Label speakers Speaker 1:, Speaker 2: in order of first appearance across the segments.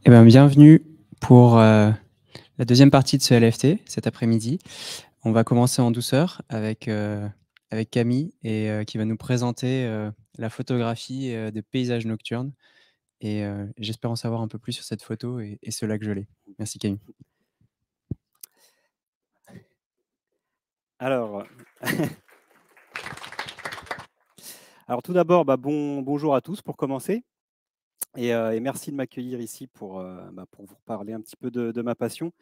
Speaker 1: Eh ben, bienvenue pour la deuxième partie de ce LFT cet après-midi. On va commencer en douceur avec Camille qui va nous présenter la photographie des paysages nocturnes j'espère en savoir un peu plus sur cette photo et ce lac gelé. Merci Camille.
Speaker 2: Alors, alors tout d'abord, bonjour à tous pour commencer et merci de m'accueillir ici pour vous parler un petit peu de ma passion,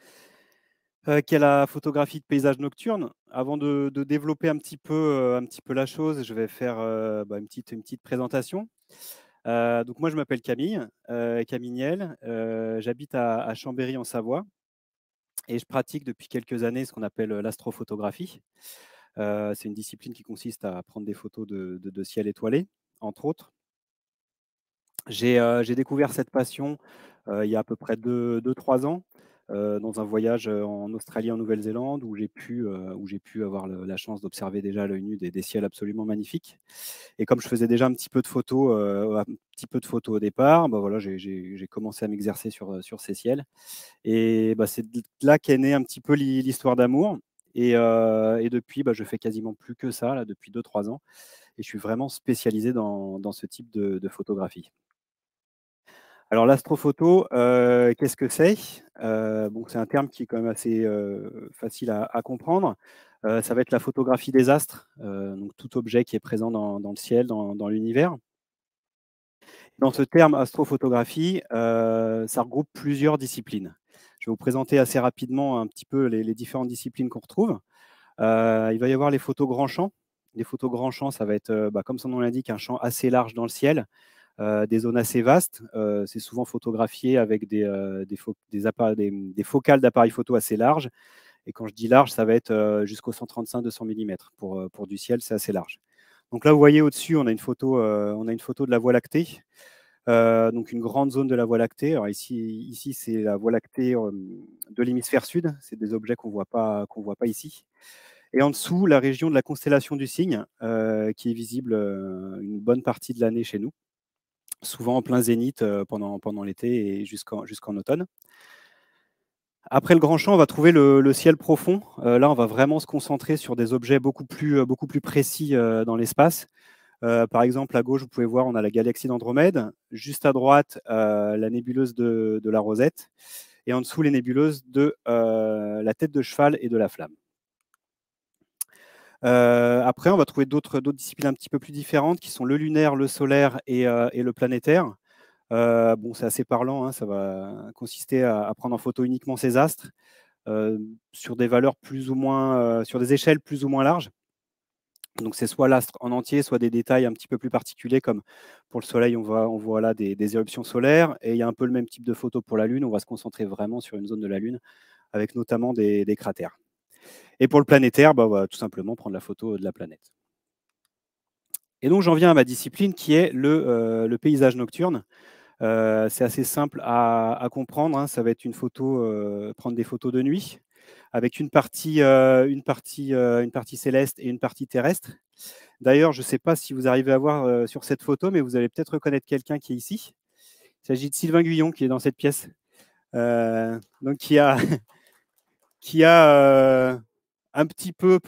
Speaker 2: qui est la photographie de paysages nocturnes. Avant de développer un petit peu la chose, je vais faire une petite présentation. Donc moi, je m'appelle Camille, Camille Niel, j'habite à Chambéry en Savoie et je pratique depuis quelques années ce qu'on appelle l'astrophotographie. C'est une discipline qui consiste à prendre des photos de ciel étoilé, entre autres. J'ai découvert cette passion il y a à peu près 2-3 ans dans un voyage en Australie, en Nouvelle-Zélande, où j'ai pu avoir la chance d'observer déjà à l'œil nu des ciels absolument magnifiques. Et comme je faisais déjà un petit peu de photos au départ, voilà, j'ai commencé à m'exercer sur ces ciels. Et c'est de là qu'est née un petit peu l'histoire d'amour. Et depuis, je fais quasiment plus que ça là, depuis 2-3 ans. Et je suis vraiment spécialisé dans ce type de photographie. Alors l'astrophoto, qu'est-ce que c'est? C'est un terme qui est quand même assez facile à comprendre. Ça va être la photographie des astres, donc tout objet qui est présent dans le ciel, dans l'univers. Dans ce terme astrophotographie, ça regroupe plusieurs disciplines. Je vais vous présenter assez rapidement un petit peu les différentes disciplines qu'on retrouve. Il va y avoir les photos grand champ. Les photos grand champ, ça va être, comme son nom l'indique, un champ assez large dans le ciel. Des zones assez vastes. C'est souvent photographié avec des focales d'appareils photo assez larges. Et quand je dis large, ça va être jusqu'au 135-200 mm. Pour du ciel, c'est assez large. Donc là, vous voyez au-dessus, on a une photo de la Voie lactée. Donc une grande zone de la Voie lactée. Alors ici c'est la Voie lactée de l'hémisphère sud. C'est des objets qu'on voit pas ici. Et en dessous, la région de la constellation du Cygne, qui est visible une bonne partie de l'année chez nous, souvent en plein zénith pendant l'été et jusqu'en automne. Après le grand champ, on va trouver le ciel profond. Là, on va vraiment se concentrer sur des objets beaucoup plus précis dans l'espace. Par exemple, à gauche, vous pouvez voir, on a la galaxie d'Andromède. Juste à droite, la nébuleuse de la Rosette. Et en dessous, les nébuleuses de la Tête de Cheval et de la Flamme. Après, on va trouver d'autres disciplines un petit peu plus différentes qui sont le lunaire, le solaire et le planétaire. C'est assez parlant, hein, ça va consister à prendre en photo uniquement ces astres sur des valeurs sur des échelles plus ou moins larges. Donc c'est soit l'astre en entier, soit des détails un petit peu plus particuliers, comme pour le Soleil, on voit là des éruptions solaires, et il y a un peu le même type de photo pour la Lune. On va se concentrer vraiment sur une zone de la Lune, avec notamment des cratères. Et pour le planétaire, on va tout simplement prendre la photo de la planète. Et donc j'en viens à ma discipline qui est le paysage nocturne. C'est assez simple à comprendre, hein. Ça va être prendre des photos de nuit, avec une partie céleste et une partie terrestre. D'ailleurs, je ne sais pas si vous arrivez à voir sur cette photo, mais vous allez peut-être reconnaître quelqu'un qui est ici. Il s'agit de Sylvain Guyon qui est dans cette pièce, donc qui a un petit peu,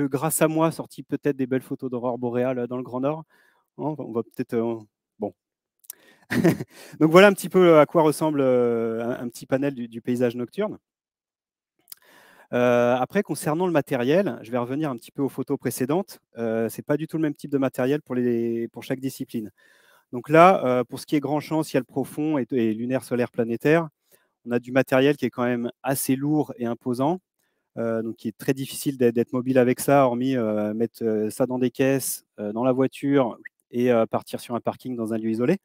Speaker 2: grâce à moi, sorti peut-être des belles photos d'aurore boréale dans le Grand Nord. On va peut-être bon. Donc voilà un petit peu à quoi ressemble un petit panel du paysage nocturne. Après, concernant le matériel, je vais revenir un petit peu aux photos précédentes. C'est pas du tout le même type de matériel pour chaque discipline. Donc là, pour ce qui est grand champ, ciel profond et lunaire, solaire, planétaire, on a du matériel qui est quand même assez lourd et imposant, donc qui est très difficile d'être mobile avec ça, hormis mettre ça dans des caisses, dans la voiture et partir sur un parking dans un lieu isolé.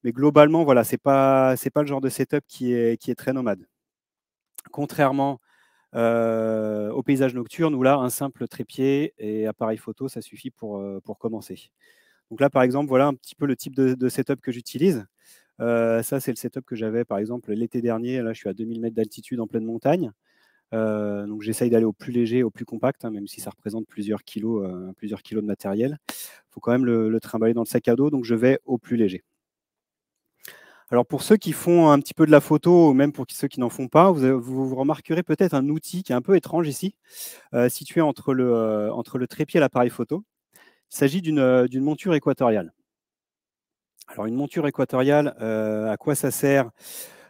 Speaker 2: Mais globalement, voilà, c'est pas le genre de setup qui est très nomade. Contrairement au paysage nocturne, où là, un simple trépied et appareil photo, ça suffit pour commencer. Donc là, par exemple, voilà un petit peu le type de setup que j'utilise. Ça, c'est le setup que j'avais, par exemple, l'été dernier. Là, je suis à 2000 mètres d'altitude en pleine montagne. Donc j'essaye d'aller au plus léger, au plus compact, hein, même si ça représente plusieurs kilos de matériel. Il faut quand même le trimballer dans le sac à dos, donc je vais au plus léger. Alors pour ceux qui font un petit peu de la photo, ou même pour ceux qui n'en font pas, vous remarquerez peut-être un outil qui est un peu étrange ici, situé entre le trépied et l'appareil photo. Il s'agit d'une monture équatoriale. Alors une monture équatoriale, à quoi ça sert?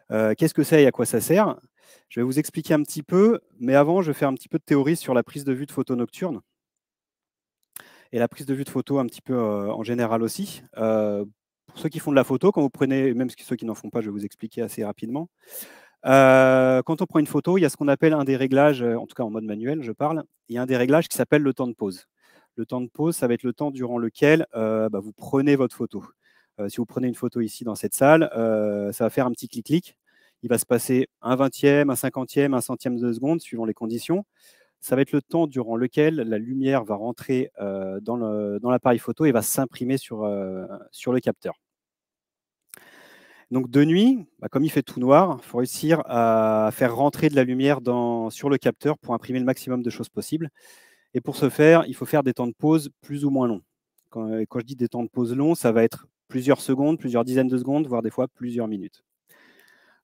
Speaker 2: Qu'est-ce que c'est et à quoi ça sert? Je vais vous expliquer un petit peu, mais avant, je vais faire un petit peu de théorie sur la prise de vue de photo nocturne et la prise de vue de photo un petit peu en général aussi. Pour ceux qui font de la photo, quand vous prenez, même ceux qui n'en font pas, je vais vous expliquer assez rapidement. Quand on prend une photo, il y a ce qu'on appelle un des réglages, en tout cas en mode manuel, je parle, il y a un des réglages qui s'appelle le temps de pause. Le temps de pause, ça va être le temps durant lequel vous prenez votre photo. Si vous prenez une photo ici dans cette salle, ça va faire un petit clic-clic. Il va se passer un vingtième, un cinquantième, un centième de seconde, suivant les conditions. Ça va être le temps durant lequel la lumière va rentrer dans l'appareil photo et va s'imprimer sur le capteur. Donc de nuit, comme il fait tout noir, il faut réussir à faire rentrer de la lumière sur le capteur pour imprimer le maximum de choses possibles. Et pour ce faire, il faut faire des temps de pause plus ou moins longs. Quand je dis des temps de pause longs, ça va être plusieurs secondes, plusieurs dizaines de secondes, voire des fois plusieurs minutes.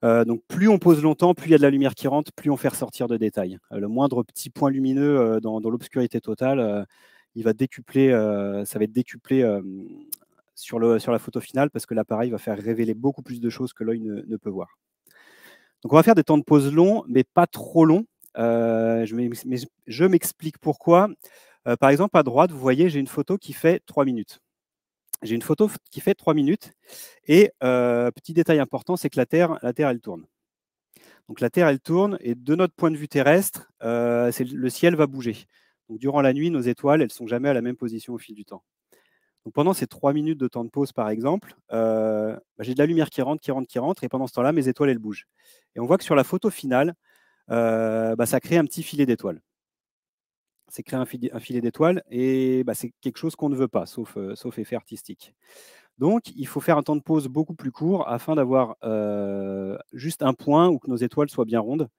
Speaker 2: Donc plus on pose longtemps, plus il y a de la lumière qui rentre, plus on fait ressortir de détails. Le moindre petit point lumineux dans l'obscurité totale, il va décupler, ça va être décuplé sur la photo finale parce que l'appareil va faire révéler beaucoup plus de choses que l'œil ne peut voir. Donc on va faire des temps de pause longs, mais pas trop longs. Je m'explique pourquoi. Par exemple, à droite, vous voyez, j'ai une photo qui fait 3 minutes. J'ai une photo qui fait 3 minutes. Et petit détail important, c'est que la Terre, elle tourne. Donc la Terre, elle tourne, et de notre point de vue terrestre, le ciel va bouger. Donc durant la nuit, nos étoiles, elles ne sont jamais à la même position au fil du temps. Donc pendant ces 3 minutes de temps de pause, par exemple, j'ai de la lumière qui rentre, et pendant ce temps-là, mes étoiles, elles bougent. Et on voit que sur la photo finale, ça crée un petit filet d'étoiles. C'est créer un filet d'étoiles, et c'est quelque chose qu'on ne veut pas, sauf effet artistique. Donc, il faut faire un temps de pause beaucoup plus court afin d'avoir juste un point où que nos étoiles soient bien rondes,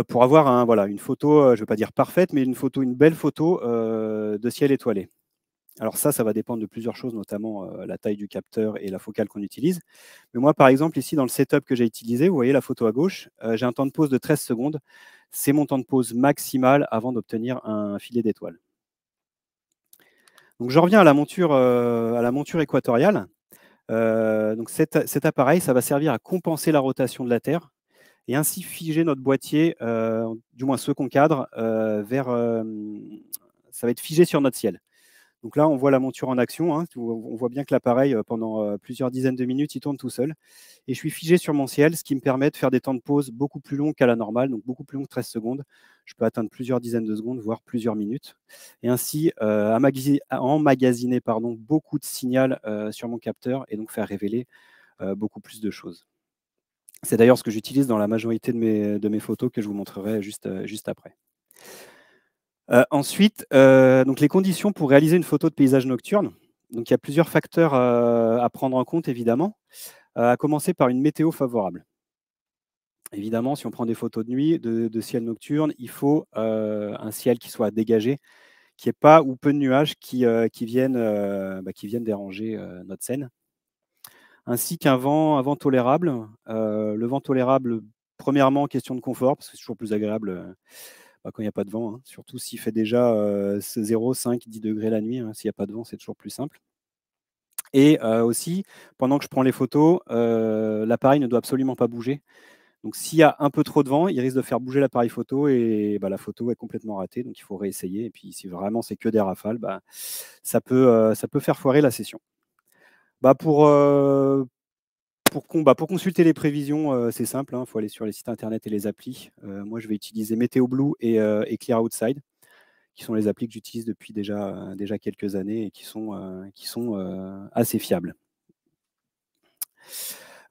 Speaker 2: pour avoir une photo, je ne vais pas dire parfaite, mais une belle photo de ciel étoilé. Alors ça va dépendre de plusieurs choses, notamment la taille du capteur et la focale qu'on utilise. Mais moi, par exemple, ici, dans le setup que j'ai utilisé, vous voyez la photo à gauche, j'ai un temps de pause de 13 secondes. C'est mon temps de pause maximal avant d'obtenir un filet d'étoiles. Donc, je reviens à la monture équatoriale. Donc cet appareil, ça va servir à compenser la rotation de la Terre et ainsi figer notre boîtier, du moins ceux qu'on cadre, ça va être figé sur notre ciel. Donc là, on voit la monture en action, hein. On voit bien que l'appareil, pendant plusieurs dizaines de minutes, il tourne tout seul. Et je suis figé sur mon ciel, ce qui me permet de faire des temps de pause beaucoup plus longs qu'à la normale, donc beaucoup plus longs que 13 secondes. Je peux atteindre plusieurs dizaines de secondes, voire plusieurs minutes. Et ainsi, emmagasiner beaucoup de signal sur mon capteur et donc faire révéler beaucoup plus de choses. C'est d'ailleurs ce que j'utilise dans la majorité de mes photos que je vous montrerai juste après. Ensuite, donc les conditions pour réaliser une photo de paysage nocturne. Donc il y a plusieurs facteurs à prendre en compte, évidemment, à commencer par une météo favorable. Évidemment, si on prend des photos de nuit, de ciel nocturne, il faut un ciel qui soit dégagé, qu'il n'y ait pas ou peu de nuages qui viennent déranger notre scène. Ainsi qu'un vent tolérable. Le vent tolérable, premièrement, question de confort, parce que c'est toujours plus agréable quand il n'y a pas de vent, hein. Surtout s'il fait déjà 0, 5, 10 degrés la nuit, hein. S'il n'y a pas de vent, c'est toujours plus simple. Et aussi, pendant que je prends les photos, l'appareil ne doit absolument pas bouger. Donc s'il y a un peu trop de vent, il risque de faire bouger l'appareil photo, et la photo est complètement ratée. Donc il faut réessayer. Et puis si vraiment c'est que des rafales, ça peut faire foirer la session. Pour consulter les prévisions, c'est simple, hein, il faut aller sur les sites internet et les applis. Moi, je vais utiliser Météo Blue et Clear Outside, qui sont les applis que j'utilise depuis déjà quelques années et qui sont assez fiables.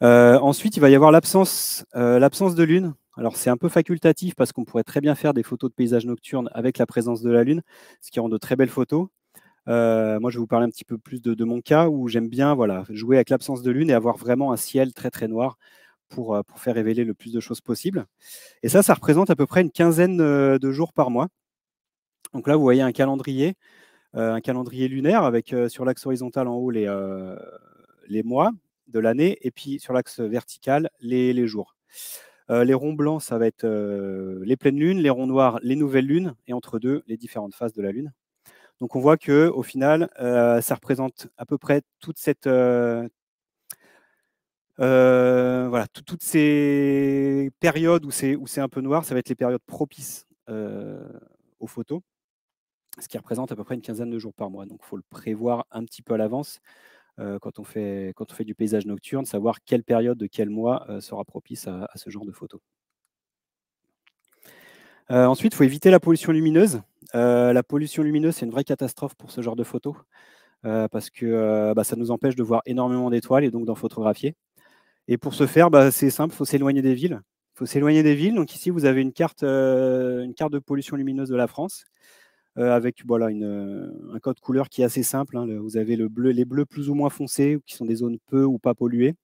Speaker 2: Ensuite, il va y avoir l'absence de lune. Alors, c'est un peu facultatif parce qu'on pourrait très bien faire des photos de paysages nocturnes avec la présence de la lune, ce qui rend de très belles photos. Moi, je vais vous parler un petit peu plus de mon cas où j'aime bien jouer avec l'absence de lune et avoir vraiment un ciel très, très noir pour faire révéler le plus de choses possible. Et ça représente à peu près une quinzaine de jours par mois. Donc là, vous voyez un calendrier lunaire avec sur l'axe horizontal en haut les mois. de l'année, et puis sur l'axe vertical, les jours. Les ronds blancs, ça va être les pleines lunes, les ronds noirs, les nouvelles lunes, et entre deux, les différentes phases de la Lune. Donc on voit qu'au final, ça représente à peu près toute cette, voilà, toutes ces périodes où c'est un peu noir, ça va être les périodes propices aux photos, ce qui représente à peu près une quinzaine de jours par mois. Donc il faut le prévoir un petit peu à l'avance quand on fait du paysage nocturne, savoir quelle période de quel mois sera propice à ce genre de photos. Ensuite, il faut éviter la pollution lumineuse. La pollution lumineuse, c'est une vraie catastrophe pour ce genre de photos, parce que ça nous empêche de voir énormément d'étoiles et donc d'en photographier. Et pour ce faire, c'est simple, il faut s'éloigner des villes. Il faut s'éloigner des villes. Donc ici, vous avez une carte de pollution lumineuse de la France, avec voilà, un code couleur qui est assez simple, hein. Vous avez les bleus plus ou moins foncés, qui sont des zones peu ou pas polluées.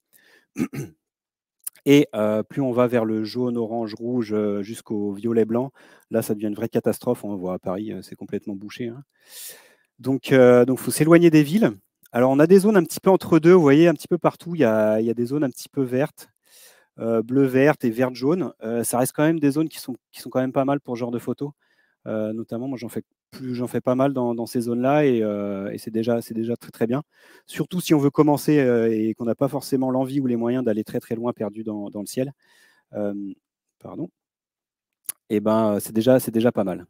Speaker 2: Et plus on va vers le jaune, orange, rouge, jusqu'au violet blanc, là, ça devient une vraie catastrophe. On voit à Paris, c'est complètement bouché, hein. Donc faut s'éloigner des villes. Alors, on a des zones un petit peu entre deux. Vous voyez, un petit peu partout, il y a des zones un petit peu vertes, bleu, verte et verte, jaune. Ça reste quand même des zones qui sont quand même pas mal pour ce genre de photos. Notamment, moi, j'en fais pas mal dans ces zones-là, et c'est déjà très, très bien. Surtout si on veut commencer et qu'on n'a pas forcément l'envie ou les moyens d'aller très, très loin perdu dans le ciel. Pardon. Et ben, c'est déjà pas mal.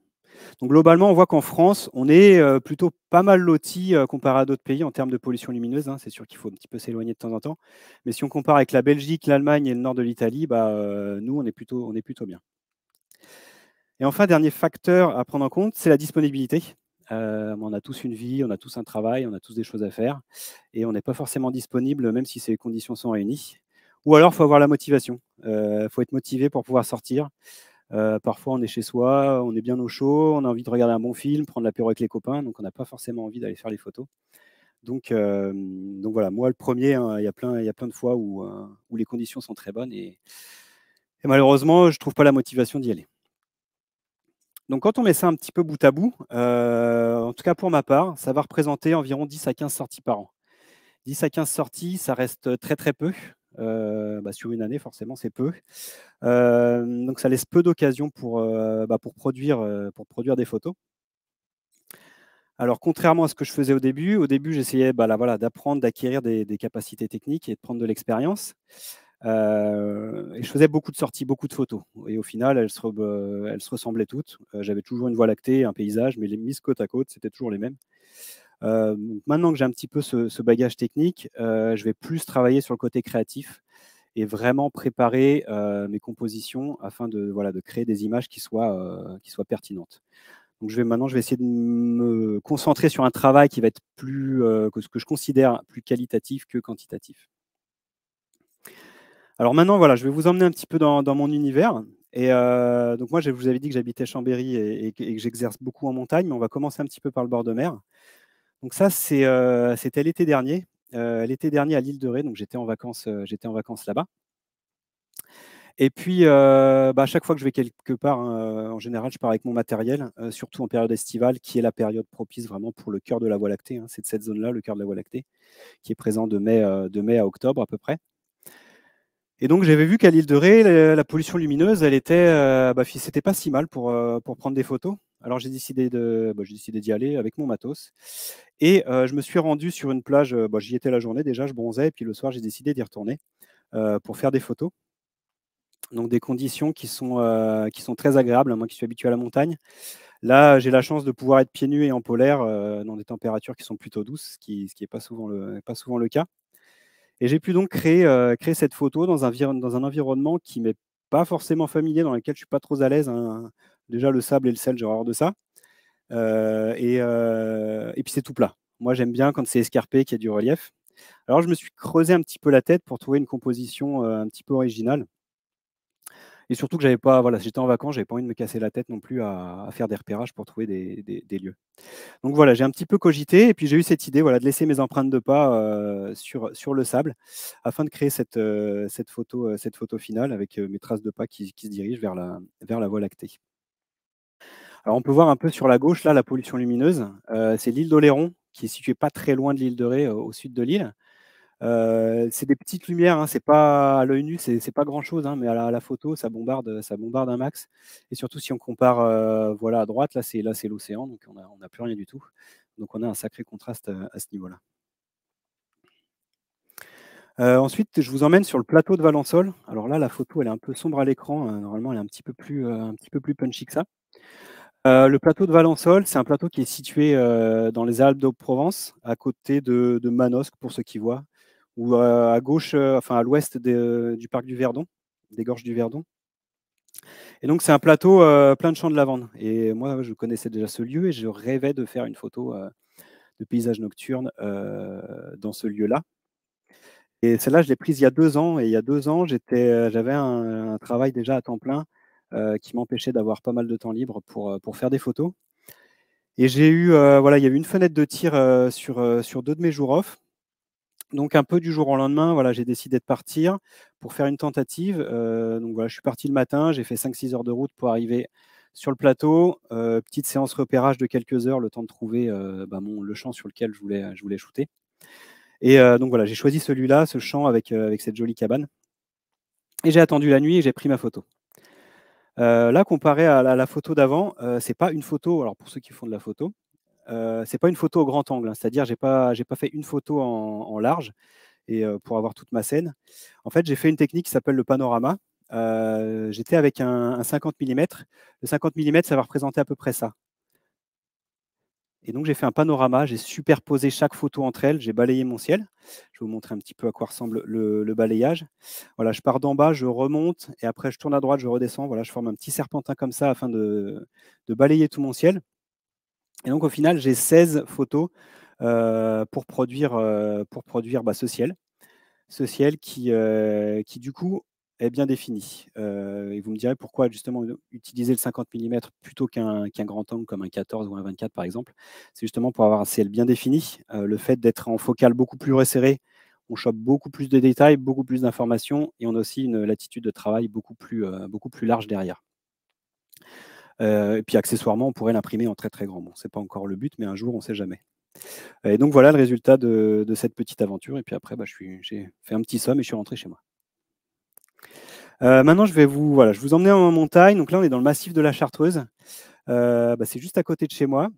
Speaker 2: Donc globalement, on voit qu'en France, on est plutôt pas mal loti comparé à d'autres pays en termes de pollution lumineuse, hein. C'est sûr qu'il faut un petit peu s'éloigner de temps en temps. Mais si on compare avec la Belgique, l'Allemagne et le nord de l'Italie, nous, on est plutôt bien. Et enfin, dernier facteur à prendre en compte, c'est la disponibilité. On a tous une vie, on a tous un travail, on a tous des choses à faire, et on n'est pas forcément disponible, même si ces conditions sont réunies. Ou alors, il faut avoir la motivation. Il faut être motivé pour pouvoir sortir. Parfois, on est chez soi, on est bien au chaud, on a envie de regarder un bon film, prendre l'apéro avec les copains, donc on n'a pas forcément envie d'aller faire les photos. Donc voilà, moi le premier, hein, il y a plein de fois où les conditions sont très bonnes, et malheureusement, je ne trouve pas la motivation d'y aller. Donc quand on met ça un petit peu bout à bout, en tout cas pour ma part, ça va représenter environ 10 à 15 sorties par an. 10 à 15 sorties, ça reste très, très peu. Sur une année, forcément, c'est peu. Donc ça laisse peu d'occasions pour produire des photos. Alors, contrairement à ce que je faisais au début, j'essayais d'apprendre, d'acquérir des capacités techniques et de prendre de l'expérience. Et je faisais beaucoup de sorties, beaucoup de photos. Et au final, elles se ressemblaient toutes. J'avais toujours une voie lactée, un paysage, mais les mises côte à côte, c'était toujours les mêmes. Maintenant que j'ai un petit peu ce bagage technique, je vais plus travailler sur le côté créatif et vraiment préparer mes compositions afin de créer des images qui soient pertinentes. Donc maintenant, je vais essayer de me concentrer sur un travail qui va être plus, que ce que je considère plus qualitatif que quantitatif. Alors maintenant, voilà, je vais vous emmener un petit peu dans mon univers. Et donc moi, je vous avais dit que j'habitais Chambéry et que j'exerce beaucoup en montagne, mais on va commencer un petit peu par le bord de mer. Donc ça, c'était l'été dernier. L'été dernier à l'île de Ré, donc j'étais en vacances là-bas. Et puis, à chaque fois que je vais quelque part, hein, en général, je pars avec mon matériel, surtout en période estivale, qui est la période propice vraiment pour le cœur de la Voie lactée, hein. C'est de cette zone-là, le cœur de la Voie lactée, qui est présent de mai à octobre à peu près. Et donc j'avais vu qu'à l'île de Ré, la pollution lumineuse, c'était pas si mal pour prendre des photos. Alors j'ai décidé d'y aller avec mon matos. Et je me suis rendu sur une plage, j'y étais la journée déjà, je bronzais, et puis le soir, j'ai décidé d'y retourner pour faire des photos. Donc des conditions qui sont très agréables, moi qui suis habitué à la montagne. Là, j'ai la chance de pouvoir être pieds nus et en polaire, dans des températures qui sont plutôt douces, ce qui est pas souvent le cas. Et j'ai pu donc créer cette photo dans un environnement qui m'est pas forcément familier, dans lequel je suis pas trop à l'aise, hein. Déjà le sable et le sel, j'ai horreur de ça. Et puis c'est tout plat. Moi, j'aime bien quand c'est escarpé, qu'il y a du relief. Alors je me suis creusé un petit peu la tête pour trouver une composition, un petit peu originale. Et surtout que j'étais en vacances, j'avais pas envie de me casser la tête non plus à faire des repérages pour trouver des lieux. Donc voilà, j'ai un petit peu cogité, et puis j'ai eu cette idée, de laisser mes empreintes de pas sur le sable, afin de créer cette photo finale avec mes traces de pas qui se dirigent vers la Voie lactée. Alors on peut voir un peu sur la gauche là la pollution lumineuse. C'est l'île d'Oléron, qui est située pas très loin de l'île de Ré, au sud de l'île. C'est des petites lumières, hein, c'est pas à l'œil nu, c'est pas grand-chose, hein, mais à la photo, ça bombarde un max. Et surtout si on compare, voilà, à droite, là c'est l'océan, donc on a plus rien du tout. Donc on a un sacré contraste à ce niveau-là. Ensuite, je vous emmène sur le plateau de Valensole. Alors là, la photo, elle est un peu sombre à l'écran. Normalement, elle est un petit peu plus punchy que ça. Le plateau de Valensole, c'est un plateau qui est situé dans les Alpes d'Haute-Provence, à côté de Manosque, pour ceux qui voient, ou à gauche, enfin à l'ouest du parc du Verdon, des gorges du Verdon. Et donc, c'est un plateau plein de champs de lavande. Et moi, je connaissais déjà ce lieu et je rêvais de faire une photo de paysage nocturne dans ce lieu-là. Et celle-là, je l'ai prise il y a 2 ans. Et il y a 2 ans, j'avais un travail déjà à temps plein qui m'empêchait d'avoir pas mal de temps libre pour faire des photos. Et j'ai eu, voilà, il y a eu une fenêtre de tir sur 2 de mes jours off. Donc un peu du jour au lendemain, voilà, j'ai décidé de partir pour faire une tentative. Donc voilà, je suis parti le matin, j'ai fait 5-6 heures de route pour arriver sur le plateau. Petite séance repérage de quelques heures, le temps de trouver le champ sur lequel je voulais shooter. Et donc voilà, j'ai choisi celui-là, ce champ avec cette jolie cabane. Et j'ai attendu la nuit et j'ai pris ma photo. Là, comparé à la photo d'avant, c'est pas une photo, alors pour ceux qui font de la photo, c'est pas une photo au grand angle, hein, c'est-à-dire j'ai pas fait une photo en large et pour avoir toute ma scène. En fait, j'ai fait une technique qui s'appelle le panorama. J'étais avec un 50 mm. Le 50 mm, ça va représenter à peu près ça. Et donc, j'ai fait un panorama, j'ai superposé chaque photo entre elles, j'ai balayé mon ciel. Je vais vous montrer un petit peu à quoi ressemble le balayage. Voilà, je pars d'en bas, je remonte, et après, je tourne à droite, je redescends. Voilà, je forme un petit serpentin comme ça afin de balayer tout mon ciel. Et donc, au final, j'ai 16 photos pour produire ce ciel. Ce ciel qui du coup, est bien défini. Et vous me direz pourquoi justement utiliser le 50 mm plutôt qu'un grand angle comme un 14 ou un 24 par exemple. C'est justement pour avoir un ciel bien défini. Le fait d'être en focale beaucoup plus resserré, on chope beaucoup plus de détails, beaucoup plus d'informations et on a aussi une latitude de travail beaucoup plus large derrière. Et puis accessoirement, on pourrait l'imprimer en très, très grand. Bon, c'est pas encore le but, mais un jour, on sait jamais. Et donc voilà le résultat de cette petite aventure. Et puis après, j'ai fait un petit somme et je suis rentré chez moi. Maintenant, je vous emmener en montagne. Donc là, on est dans le massif de la Chartreuse. C'est juste à côté de chez moi.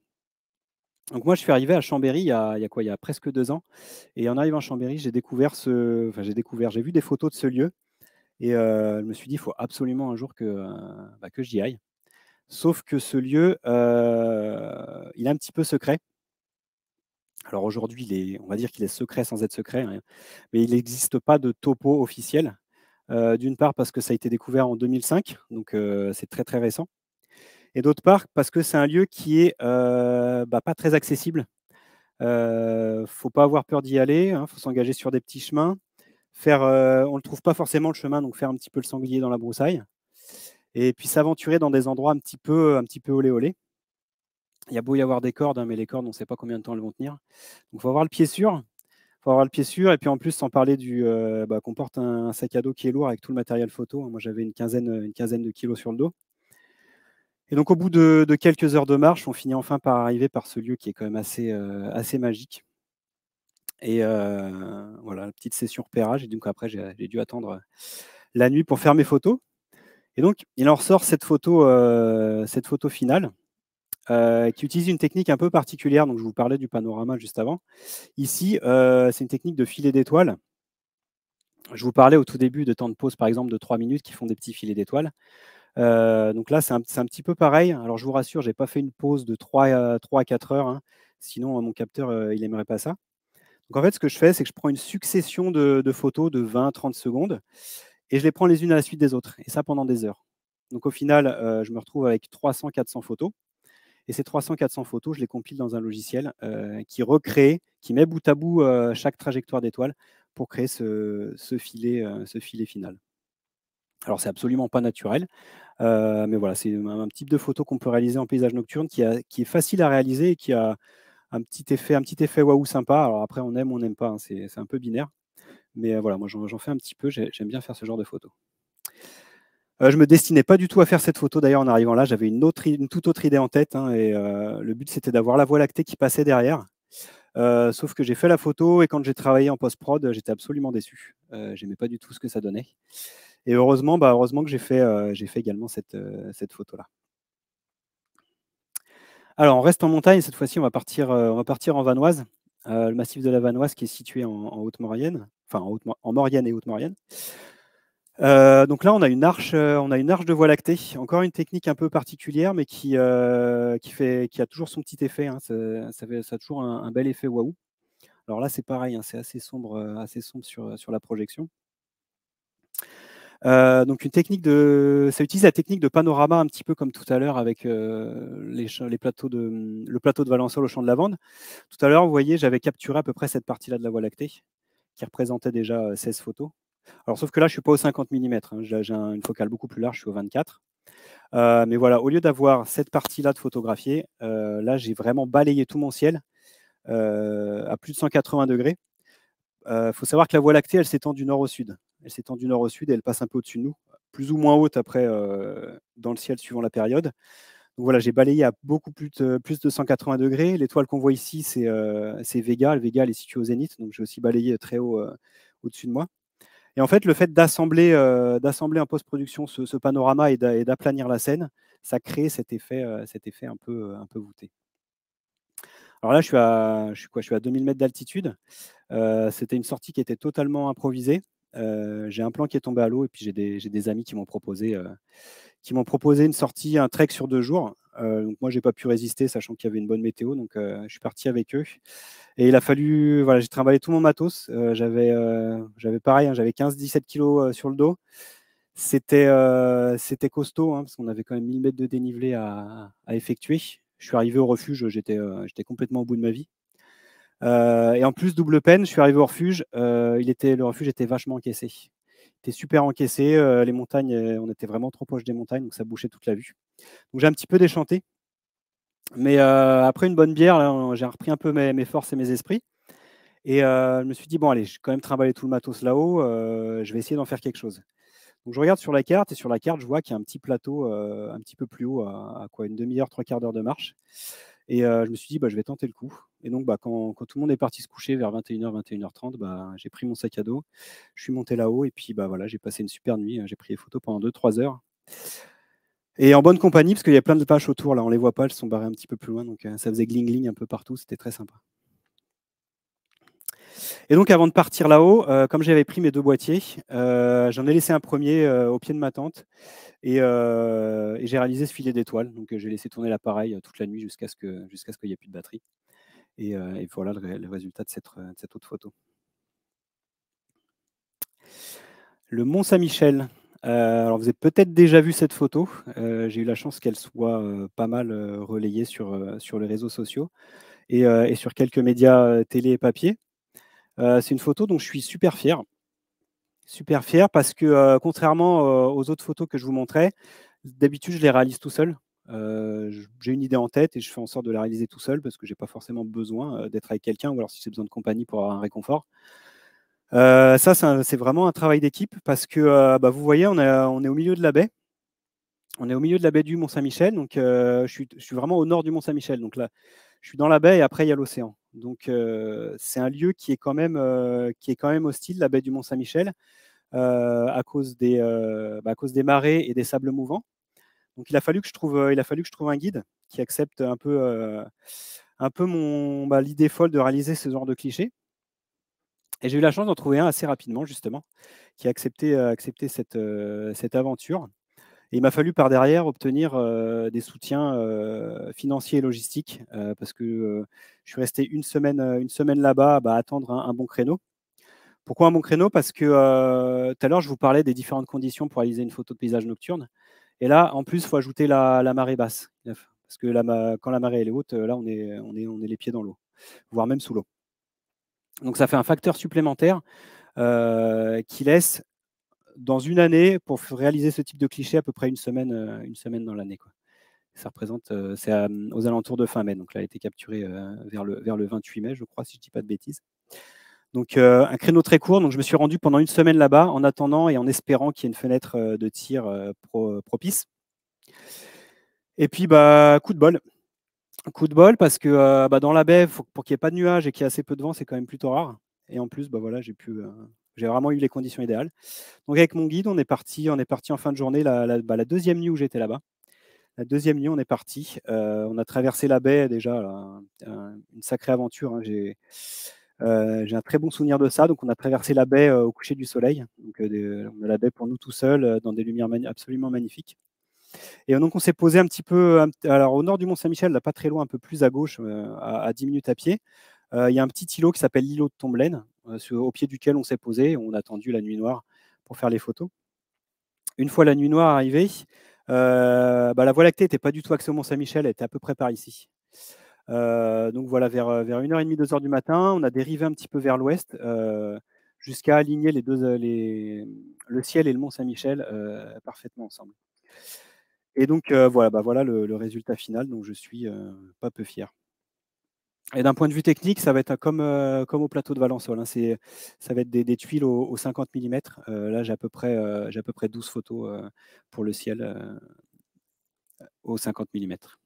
Speaker 2: Donc moi, je suis arrivé à Chambéry il y a presque 2 ans. Et en arrivant à Chambéry, j'ai vu des photos de ce lieu. Et je me suis dit, il faut absolument un jour que j'y aille. Sauf que ce lieu, il est un petit peu secret. Alors aujourd'hui, on va dire qu'il est secret sans être secret, hein, mais il n'existe pas de topo officiel. D'une part parce que ça a été découvert en 2005, donc c'est très, très récent. Et d'autre part parce que c'est un lieu qui est pas très accessible. Faut pas avoir peur d'y aller, hein, faut s'engager sur des petits chemins. On le trouve pas forcément le chemin, donc faire un petit peu le sanglier dans la broussaille. Et puis s'aventurer dans des endroits un petit peu olé olé. Il y a beau y avoir des cordes, hein, mais les cordes, on ne sait pas combien de temps elles vont tenir. Donc il faut avoir le pied sûr. Faut avoir le pied sûr et puis en plus, sans parler qu'on porte un sac à dos qui est lourd avec tout le matériel photo. Moi, j'avais une quinzaine de kilos sur le dos. Et donc, au bout de quelques heures de marche, on finit enfin par arriver par ce lieu qui est quand même assez magique. Et voilà, petite session repérage. Et donc après, j'ai dû attendre la nuit pour faire mes photos. Et donc, il en ressort cette photo finale qui utilise une technique un peu particulière. Donc, je vous parlais du panorama juste avant. Ici, c'est une technique de filet d'étoiles. Je vous parlais au tout début de temps de pause, par exemple, de 3 minutes qui font des petits filets d'étoiles. Donc là, c'est un petit peu pareil. Alors, je vous rassure, je n'ai pas fait une pause de 3 à 4 heures. Hein. Sinon, mon capteur, il n'aimerait pas ça. Donc, en fait, ce que je fais, c'est que je prends une succession de photos de 20-30 secondes et je les prends les unes à la suite des autres. Et ça, pendant des heures. Donc, au final, je me retrouve avec 300-400 photos. Et ces 300-400 photos, je les compile dans un logiciel qui recrée, qui met bout à bout chaque trajectoire d'étoile pour créer ce filet final. Alors, c'est absolument pas naturel, mais voilà, c'est un type de photo qu'on peut réaliser en paysage nocturne qui est facile à réaliser et qui a un petit effet waouh sympa. Alors après, on aime ou on n'aime pas, hein, c'est un peu binaire. Mais voilà, moi, j'en fais un petit peu, j'aime bien faire ce genre de photos. Je me destinais pas du tout à faire cette photo d'ailleurs en arrivant là, j'avais une toute autre idée en tête, hein, et le but c'était d'avoir la Voie lactée qui passait derrière. Sauf que j'ai fait la photo et quand j'ai travaillé en post-prod, j'étais absolument déçu. J'aimais pas du tout ce que ça donnait. Et heureusement, heureusement que j'ai fait également cette photo-là. Alors, on reste en montagne. Cette fois-ci, on va partir en Vanoise, le massif de la Vanoise qui est situé en Haute-Maurienne, enfin en Maurienne et Haute-Maurienne. Donc là, on a une arche de Voie lactée. Encore une technique un peu particulière, mais qui a toujours son petit effet, hein. Ça a toujours un bel effet waouh. Alors là, c'est pareil, hein, c'est assez sombre sur la projection. Donc ça utilise la technique de panorama un petit peu comme tout à l'heure avec le plateau de Valençol au champ de lavande. Tout à l'heure, vous voyez, j'avais capturé à peu près cette partie-là de la Voie lactée, qui représentait déjà 16 photos. Alors, sauf que là, je ne suis pas au 50 mm, hein, j'ai une focale beaucoup plus large, je suis au 24. Mais voilà, au lieu d'avoir cette partie-là de photographier, là, j'ai vraiment balayé tout mon ciel à plus de 180 degrés. Faut savoir que la Voie lactée, elle s'étend du nord au sud. Elle s'étend du nord au sud et elle passe un peu au-dessus de nous, plus ou moins haute après dans le ciel suivant la période. Donc voilà, j'ai balayé à beaucoup plus de 180 degrés. L'étoile qu'on voit ici, c'est Vega. Le Vega, elle est située au zénith, donc j'ai aussi balayé très haut au-dessus de moi. Et en fait, le fait d'assembler en post-production ce panorama et d'aplanir la scène, ça crée cet effet un peu voûté. Alors là, je suis à 2000 mètres d'altitude. C'était une sortie qui était totalement improvisée. J'ai un plan qui est tombé à l'eau et puis j'ai des amis qui m'ont proposé une sortie, un trek sur 2 jours. Donc moi, j'ai pas pu résister, sachant qu'il y avait une bonne météo. Donc je suis parti avec eux. Et il a fallu, voilà, j'ai trimballé tout mon matos. J'avais pareil, hein, j'avais 15-17 kilos sur le dos. C'était costaud, hein, parce qu'on avait quand même 1000 mètres de dénivelé à effectuer. Je suis arrivé au refuge, j'étais complètement au bout de ma vie. Et en plus, double peine, je suis arrivé au refuge. Le refuge était vachement encaissé. Il était super encaissé. Les montagnes, on était vraiment trop proche des montagnes, donc ça bouchait toute la vue. Donc j'ai un petit peu déchanté. Mais après une bonne bière, là, j'ai repris un peu mes forces et mes esprits. Et je me suis dit, bon, allez, j'ai quand même trimballé tout le matos là-haut. Je vais essayer d'en faire quelque chose. Donc je regarde sur la carte, et sur la carte, je vois qu'il y a un petit plateau un petit peu plus haut, à quoi, une demi-heure, 3/4 d'heure de marche. Et je me suis dit, je vais tenter le coup. Et donc, quand tout le monde est parti se coucher vers 21h, 21h30, j'ai pris mon sac à dos, je suis monté là-haut, et puis voilà, j'ai passé une super nuit. J'ai pris les photos pendant 2-3 heures. Et en bonne compagnie, parce qu'il y a plein de vaches autour, là, on les voit pas, elles sont barrées un petit peu plus loin, donc ça faisait gling-gling un peu partout, c'était très sympa. Et donc, avant de partir là-haut, comme j'avais pris mes 2 boîtiers, j'en ai laissé un premier au pied de ma tente. Et j'ai réalisé ce filet d'étoiles. Donc, j'ai laissé tourner l'appareil toute la nuit jusqu'à ce qu'il n'y ait plus de batterie. Et voilà le résultat de cette autre photo. Le Mont Saint-Michel. Alors, vous avez peut-être déjà vu cette photo. J'ai eu la chance qu'elle soit pas mal relayée sur les réseaux sociaux et sur quelques médias télé et papier. C'est une photo dont je suis super fier. Super fier parce que contrairement aux autres photos que je vous montrais, d'habitude, je les réalise tout seul. J'ai une idée en tête et je fais en sorte de la réaliser tout seul parce que je n'ai pas forcément besoin d'être avec quelqu'un ou alors si j'ai besoin de compagnie pour avoir un réconfort. Ça, c'est vraiment un travail d'équipe parce que vous voyez, on est au milieu de la baie. On est au milieu de la baie du Mont-Saint-Michel. Donc, je suis vraiment au nord du Mont-Saint-Michel. Donc là, je suis dans la baie et après, il y a l'océan. Donc, c'est un lieu qui est quand même hostile, la baie du Mont-Saint-Michel, à cause des marées et des sables mouvants. Donc, il a fallu que je trouve un guide qui accepte un peu l'idée folle de réaliser ce genre de cliché. Et j'ai eu la chance d'en trouver un assez rapidement, justement, qui a accepté cette aventure. Et il m'a fallu par derrière obtenir des soutiens financiers et logistiques parce que je suis resté une semaine là-bas à attendre un bon créneau. Pourquoi un bon créneau? Parce que tout à l'heure, je vous parlais des différentes conditions pour réaliser une photo de paysage nocturne. Et là, en plus, il faut ajouter la marée basse. Parce que quand la marée elle est haute, là, on est les pieds dans l'eau, voire même sous l'eau. Donc, ça fait un facteur supplémentaire qui laisse, dans une année, pour réaliser ce type de cliché, à peu près une semaine dans l'année. Ça représente, c'est aux alentours de fin mai. Donc, là, elle a été capturée vers le 28 mai, je crois, si je ne dis pas de bêtises. Donc, un créneau très court. Donc, je me suis rendu pendant une semaine là-bas en attendant et en espérant qu'il y ait une fenêtre de tir propice. Et puis, coup de bol. Coup de bol parce que dans la baie, pour qu'il n'y ait pas de nuages et qu'il y ait assez peu de vent, c'est quand même plutôt rare. Et en plus, voilà, j'ai vraiment eu les conditions idéales. Donc avec mon guide, on est parti en fin de journée, la deuxième nuit où j'étais là-bas. La deuxième nuit, on est parti. On a traversé la baie déjà, là, une sacrée aventure, hein. J'ai un très bon souvenir de ça. Donc on a traversé la baie au coucher du soleil. Donc on a la baie pour nous tout seuls, dans des lumières absolument magnifiques. Et donc, on s'est posé un petit peu alors au nord du Mont-Saint-Michel, là, pas très loin, un peu plus à gauche, à 10 minutes à pied. Il y a un petit îlot qui s'appelle l'îlot de Tomblaine, au pied duquel on s'est posé. On a attendu la nuit noire pour faire les photos. Une fois la nuit noire arrivée, la Voie lactée n'était pas du tout axée au Mont-Saint-Michel, elle était à peu près par ici. Donc voilà, vers 1h30, 2h du matin, on a dérivé un petit peu vers l'ouest, jusqu'à aligner le ciel et le Mont-Saint-Michel parfaitement ensemble. Et donc voilà le résultat final, donc je suis pas peu fier. Et d'un point de vue technique, ça va être comme au plateau de Valençol, hein. Ça va être des tuiles au 50 millimètres. Là, j'ai à peu près 12 photos pour le ciel au 50 millimètres.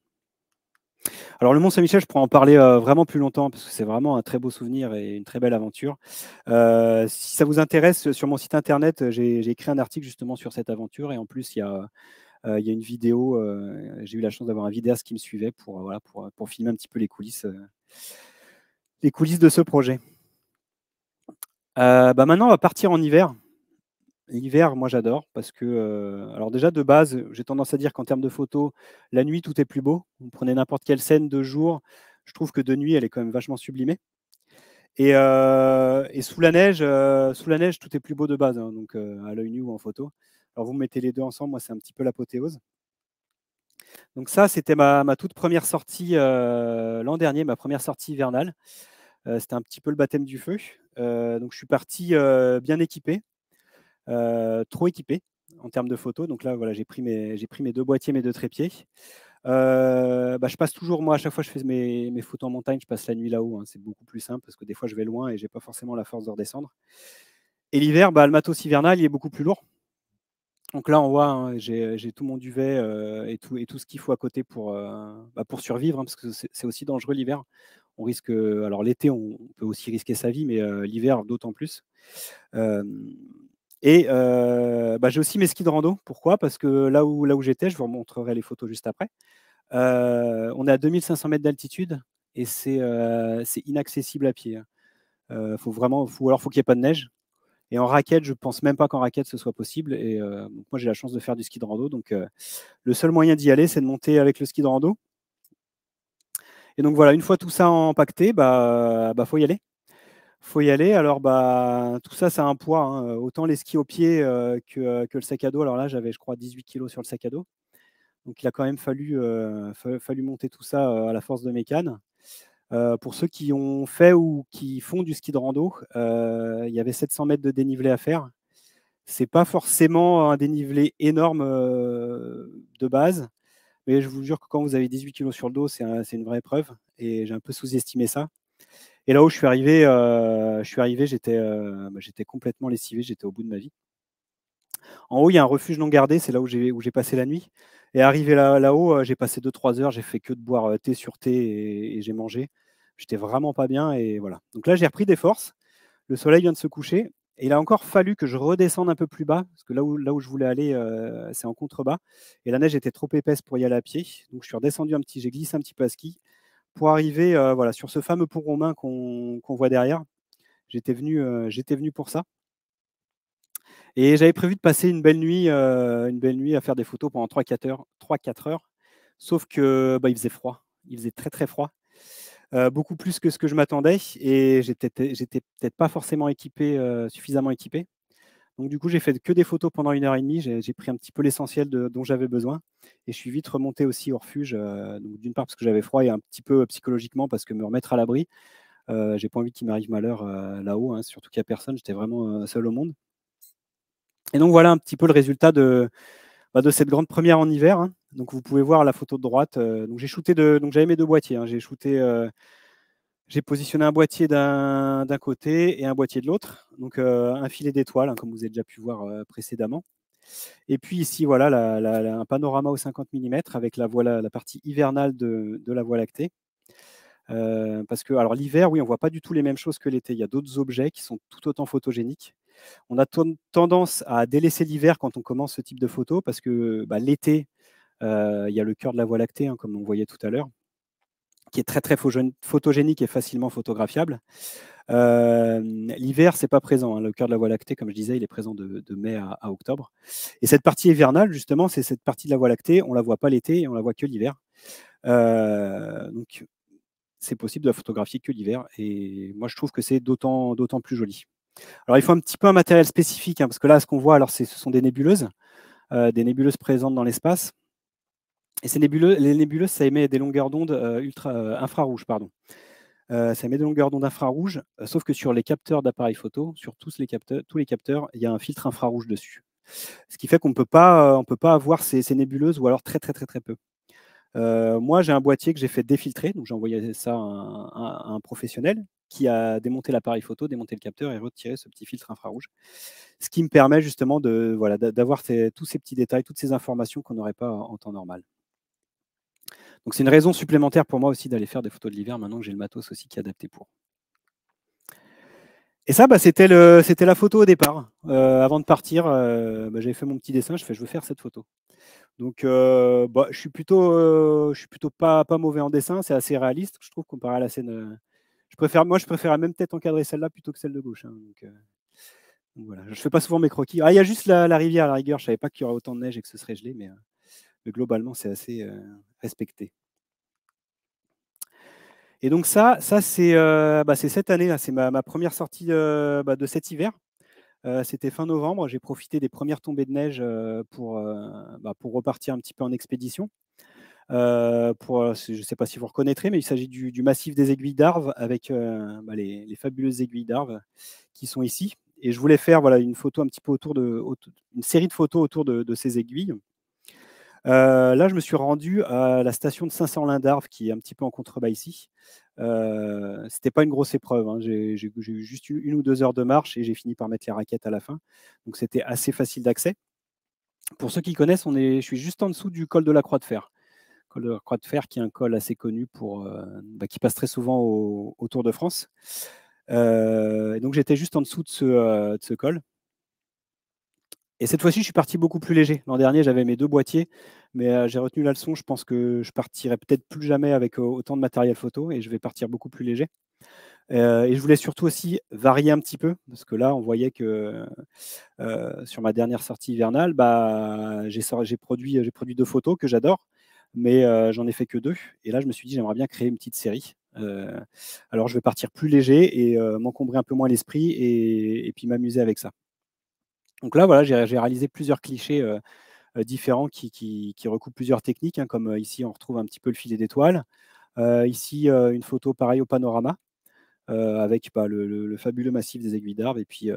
Speaker 2: Alors le Mont-Saint-Michel, je pourrais en parler vraiment plus longtemps parce que c'est vraiment un très beau souvenir et une très belle aventure. Si ça vous intéresse, sur mon site internet, j'ai écrit un article justement sur cette aventure et en plus, il y a une vidéo, j'ai eu la chance d'avoir un vidéaste qui me suivait pour filmer un petit peu les coulisses de ce projet. Maintenant, on va partir en hiver. L'hiver, moi, j'adore parce que, alors déjà, de base, j'ai tendance à dire qu'en termes de photos, la nuit, tout est plus beau. Vous prenez n'importe quelle scène de jour, je trouve que de nuit, elle est quand même vachement sublimée. Et sous la neige, tout est plus beau de base, hein, donc à l'œil nu ou en photo. Alors, vous mettez les deux ensemble, moi, c'est un petit peu l'apothéose. Donc ça, c'était ma toute première sortie l'an dernier, ma première sortie hivernale. C'était un petit peu le baptême du feu. Donc je suis parti bien équipé, trop équipé en termes de photos. Donc là, voilà, j'ai pris mes deux boîtiers, mes deux trépieds. Je passe toujours, moi, à chaque fois que je fais mes photos en montagne, je passe la nuit là-haut, hein. C'est beaucoup plus simple parce que des fois, je vais loin et j'ai pas forcément la force de redescendre. Et l'hiver, le matos hivernal, il est beaucoup plus lourd. Donc là, on voit, hein, j'ai tout mon duvet et tout ce qu'il faut à côté pour survivre, hein, parce que c'est aussi dangereux l'hiver. On risque, alors l'été, on peut aussi risquer sa vie, mais l'hiver, d'autant plus. J'ai aussi mes skis de rando. Pourquoi? Parce que là où j'étais, je vous remontrerai les photos juste après. On est à 2500 mètres d'altitude et c'est inaccessible à pied, hein. Faut qu'il n'y ait pas de neige. Et en raquette, je ne pense même pas qu'en raquette ce soit possible. Et donc moi, j'ai la chance de faire du ski de rando. Donc le seul moyen d'y aller, c'est de monter avec le ski de rando. Et donc voilà, une fois tout ça empaqueté, faut y aller. Faut y aller. Alors tout ça, ça a un poids, hein. Autant les skis au pied que le sac à dos. Alors là, j'avais, je crois, 18 kilos sur le sac à dos. Donc il a quand même fallu monter tout ça à la force de mes cannes. Pour ceux qui ont fait ou qui font du ski de rando, il y avait 700 mètres de dénivelé à faire. C'est pas forcément un dénivelé énorme de base, mais je vous jure que quand vous avez 18 kilos sur le dos, c'est une vraie épreuve et j'ai un peu sous-estimé ça. Et là où je suis arrivé, j'étais complètement lessivé, j'étais au bout de ma vie. En haut, il y a un refuge non gardé, c'est là où j'ai passé la nuit. Et arrivé là-haut, j'ai passé 2-3 heures, j'ai fait que de boire thé sur thé et j'ai mangé. J'étais vraiment pas bien et voilà. Donc là, j'ai repris des forces. Le soleil vient de se coucher et il a encore fallu que je redescende un peu plus bas parce que là où je voulais aller, c'est en contrebas et la neige était trop épaisse pour y aller à pied. Donc je suis redescendu j'ai glissé un petit peu à ski pour arriver sur ce fameux pont romain qu'on voit derrière. J'étais venu pour ça. Et j'avais prévu de passer une belle nuit à faire des photos pendant 3-4 heures. Sauf que il faisait froid. Il faisait très très froid. Beaucoup plus que ce que je m'attendais. Et j'étais peut-être pas forcément suffisamment équipé. Donc du coup, j'ai fait que des photos pendant 1h30. J'ai pris un petit peu l'essentiel dont j'avais besoin. Et je suis vite remonté aussi au refuge. Donc d'une part parce que j'avais froid et un petit peu psychologiquement parce que me remettre à l'abri. J'ai pas envie qu'il m'arrive malheur là-haut, hein, surtout qu'il n'y a personne. J'étais vraiment seul au monde. Et donc voilà un petit peu le résultat de cette grande première en hiver, hein. Donc vous pouvez voir la photo de droite. Donc j'avais mes deux boîtiers, hein. J'ai positionné un boîtier d'un côté et un boîtier de l'autre. Donc un filet d'étoiles, hein, comme vous avez déjà pu voir précédemment. Et puis ici, voilà, un panorama au 50 mm avec la partie hivernale de la Voie lactée. Parce que alors l'hiver, oui, on ne voit pas du tout les mêmes choses que l'été. Il y a d'autres objets qui sont tout autant photogéniques. On a tendance à délaisser l'hiver quand on commence ce type de photo parce que l'été, il y a le cœur de la Voie lactée, hein, comme on voyait tout à l'heure, qui est très très photogénique et facilement photographiable. L'hiver, c'est pas présent, hein. Le cœur de la Voie lactée, comme je disais, il est présent de mai à octobre. Et cette partie hivernale, justement, c'est cette partie de la Voie lactée, on la voit pas l'été et on la voit que l'hiver. Donc, c'est possible de la photographier que l'hiver. Et moi, je trouve que c'est d'autant plus joli. Alors, il faut un petit peu un matériel spécifique, hein, parce que là, ce qu'on voit, alors, ce sont des nébuleuses présentes dans l'espace. Et les nébuleuses, ça émet des longueurs d'onde infrarouges, pardon. Ça émet des longueurs d'onde infrarouges, sauf que sur les capteurs d'appareils photo, sur tous les capteurs, il y a un filtre infrarouge dessus. Ce qui fait qu'on ne peut pas avoir ces nébuleuses, ou alors très très très très peu. Moi, j'ai un boîtier que j'ai fait défiltrer, donc j'ai envoyé ça à un professionnel qui a démonté l'appareil photo, démonté le capteur et retiré ce petit filtre infrarouge. Ce qui me permet justement d'avoir tous ces petits détails, toutes ces informations qu'on n'aurait pas en temps normal. Donc c'est une raison supplémentaire pour moi aussi d'aller faire des photos de l'hiver maintenant que j'ai le matos aussi qui est adapté pour. Et ça, c'était la photo au départ. Avant de partir, j'avais fait mon petit dessin, je veux faire cette photo. Donc je suis plutôt pas mauvais en dessin, c'est assez réaliste, je trouve, comparé à la scène. Je préfère même peut-être encadrer celle-là plutôt que celle de gauche, hein. Donc voilà, je fais pas souvent mes croquis. Ah, il y a juste la rivière à la rigueur, je savais pas qu'il y aurait autant de neige et que ce serait gelé, mais globalement, c'est assez respecté. Et donc ça c'est cette année, là, c'est ma première sortie de cet hiver. C'était fin novembre, j'ai profité des premières tombées de neige pour repartir un petit peu en expédition. Je ne sais pas si vous reconnaîtrez, mais il s'agit du massif des aiguilles d'Arves avec les fabuleuses aiguilles d'Arves qui sont ici. Et je voulais faire une photo un petit peu une série de photos autour de ces aiguilles. Là, je me suis rendu à la station de Saint-Sorlin d'Arves, qui est un petit peu en contrebas ici. C'était pas une grosse épreuve, hein. J'ai eu juste 1 ou 2 heures de marche et j'ai fini par mettre les raquettes à la fin. Donc c'était assez facile d'accès. Pour ceux qui connaissent, je suis juste en dessous du col de la Croix de Fer. Col de la Croix de Fer, qui est un col assez connu qui passe très souvent au Tour de France. Donc j'étais juste en dessous de ce col. Et cette fois-ci, je suis parti beaucoup plus léger. L'an dernier, j'avais mes 2 boîtiers, mais j'ai retenu la leçon. Je pense que je partirai peut-être plus jamais avec autant de matériel photo et je vais partir beaucoup plus léger. Et je voulais surtout aussi varier un petit peu, parce que là, on voyait que sur ma dernière sortie hivernale, j'ai produit 2 photos que j'adore, mais j'en ai fait que 2. Et là, je me suis dit, j'aimerais bien créer une petite série. Alors, je vais partir plus léger et m'encombrer un peu moins l'esprit et puis m'amuser avec ça. Donc là, voilà, j'ai réalisé plusieurs clichés différents qui recoupent plusieurs techniques, hein, comme ici, on retrouve un petit peu le filet d'étoiles. Ici, une photo pareille au panorama, avec le fabuleux massif des aiguilles d'Arves et puis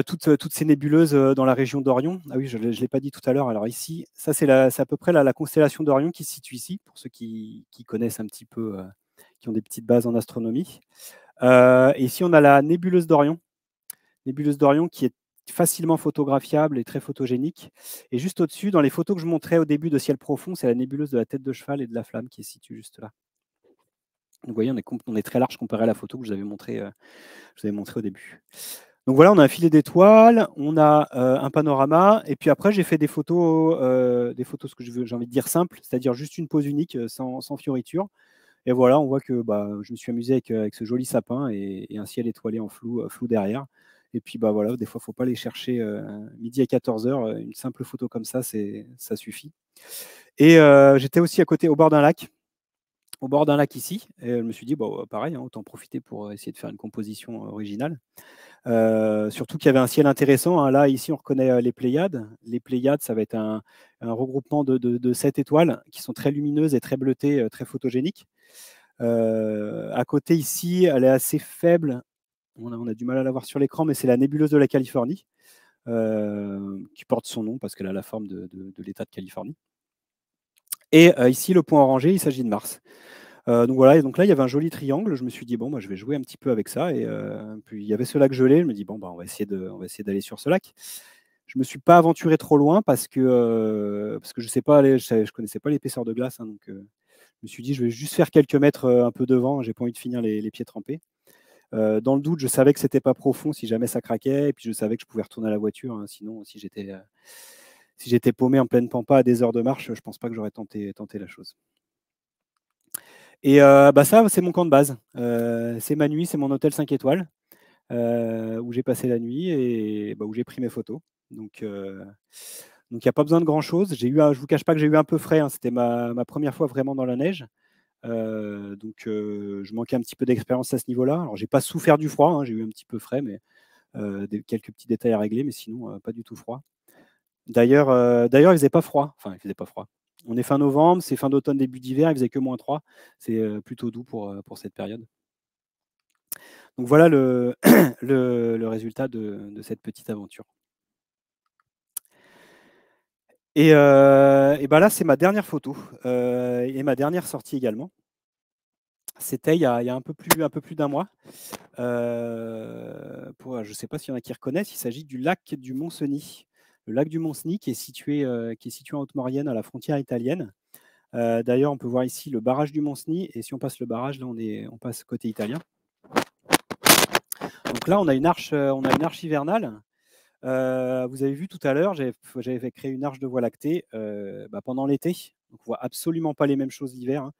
Speaker 2: toutes ces nébuleuses dans la région d'Orion. Ah oui, je ne l'ai pas dit tout à l'heure. Alors ici, ça c'est à peu près la constellation d'Orion qui se situe ici, pour ceux qui connaissent un petit peu, qui ont des petites bases en astronomie. Et ici, on a la nébuleuse d'Orion. Nébuleuse d'Orion qui est facilement photographiable et très photogénique. Et juste au-dessus, dans les photos que je montrais au début de Ciel profond, c'est la nébuleuse de la tête de cheval et de la flamme qui est située juste là. Donc, vous voyez, on est très large comparé à la photo que je vous avais montrée au début. Donc voilà, on a un filet d'étoiles, on a un panorama, et puis après j'ai fait des photos, ce que j'ai envie de dire simples, c'est-à-dire juste une pose unique, sans fioriture. Et voilà, on voit que je me suis amusé avec ce joli sapin et un ciel étoilé en flou derrière. Et puis voilà, des fois, il ne faut pas aller chercher midi à 14h, une simple photo comme ça, ça suffit. Et j'étais aussi à côté, au bord d'un lac ici, et je me suis dit, pareil, hein, autant profiter pour essayer de faire une composition originale. Surtout qu'il y avait un ciel intéressant, hein. Là, ici, on reconnaît les Pléiades. Les Pléiades, ça va être un regroupement de 7 étoiles qui sont très lumineuses et très bleutées, très photogéniques. À côté, ici, elle est assez faible. On a du mal à la voir sur l'écran, mais c'est la nébuleuse de la Californie, qui porte son nom parce qu'elle a la forme de l'État de Californie. Et ici, le point orangé, il s'agit de Mars. Donc voilà, et donc là, il y avait un joli triangle. Je me suis dit, je vais jouer un petit peu avec ça. Et puis, il y avait ce lac gelé. Je me dis, on va essayer d'aller sur ce lac. Je me suis pas aventuré trop loin parce que je sais pas aller je connaissais pas l'épaisseur de glace, hein, donc je me suis dit: «Je vais juste faire quelques mètres, un peu devant, j'ai pas envie de finir les pieds trempés». Dans le doute, je savais que c'était pas profond si jamais ça craquait et puis je savais que je pouvais retourner à la voiture, hein, sinon si j'étais paumé en pleine pampa à des heures de marche, je pense pas que j'aurais tenté la chose. Et bah, ça, c'est mon camp de base. C'est ma nuit, c'est mon hôtel 5 étoiles, où j'ai passé la nuit et bah, où j'ai pris mes photos. Donc il y a pas besoin de grand chose. Je vous cache pas que j'ai eu un peu frais, hein, c'était ma première fois vraiment dans la neige. Je manquais un petit peu d'expérience à ce niveau-là. Alors j'ai pas souffert du froid, hein, j'ai eu un petit peu frais, mais quelques petits détails à régler, mais sinon, pas du tout froid. D'ailleurs, il faisait pas froid. Enfin, il faisait pas froid. On est fin novembre, c'est fin d'automne, début d'hiver, il faisait que -3. C'est, plutôt doux pour cette période. Donc voilà le résultat de cette petite aventure. Et bah, là, c'est ma dernière photo, et ma dernière sortie également. C'était il y a un peu plus d'un mois. Je ne sais pas s'il y en a qui reconnaissent, il s'agit du lac du Mont-Cenis. Le lac du Mont-Cenis qui est situé en Haute-Maurienne, à la frontière italienne. D'ailleurs, on peut voir ici le barrage du Mont-Cenis et si on passe le barrage, là, on passe côté italien. Donc là, on a une arche hivernale. Vous avez vu tout à l'heure, j'avais fait créer une arche de Voie lactée, pendant l'été. Donc on voit absolument pas les mêmes choses l'hiver, hein.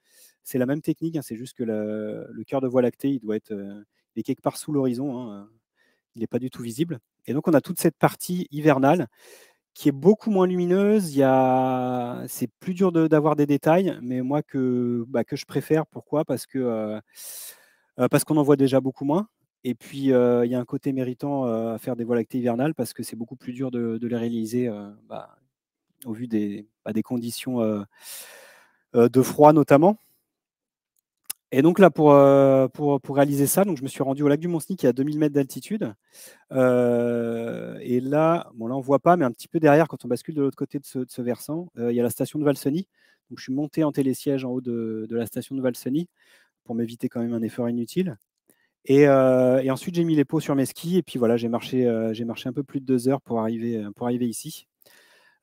Speaker 2: C'est la même technique, hein, c'est juste que le cœur de Voie lactée, il est quelque part sous l'horizon, hein, il n'est pas du tout visible. Et donc on a toute cette partie hivernale qui est beaucoup moins lumineuse. C'est plus dur d'avoir des détails, mais moi que je préfère. Pourquoi? Parce qu'on en voit déjà beaucoup moins. Et puis, il y a un côté méritant à faire des voies lactées hivernales parce que c'est beaucoup plus dur de les réaliser, au vu des conditions de froid notamment. Et donc là, pour réaliser ça, donc je me suis rendu au lac du Mont-Cenis qui est à 2000 mètres d'altitude. Et là, bon, là, on ne voit pas, mais un petit peu derrière, quand on bascule de l'autre côté de ce versant, il y a la station de Valseny. Donc je suis monté en télésiège en haut de la station de Valseny pour m'éviter quand même un effort inutile. Et ensuite, j'ai mis les pots sur mes skis et puis voilà, j'ai marché un peu plus de 2 heures pour arriver ici.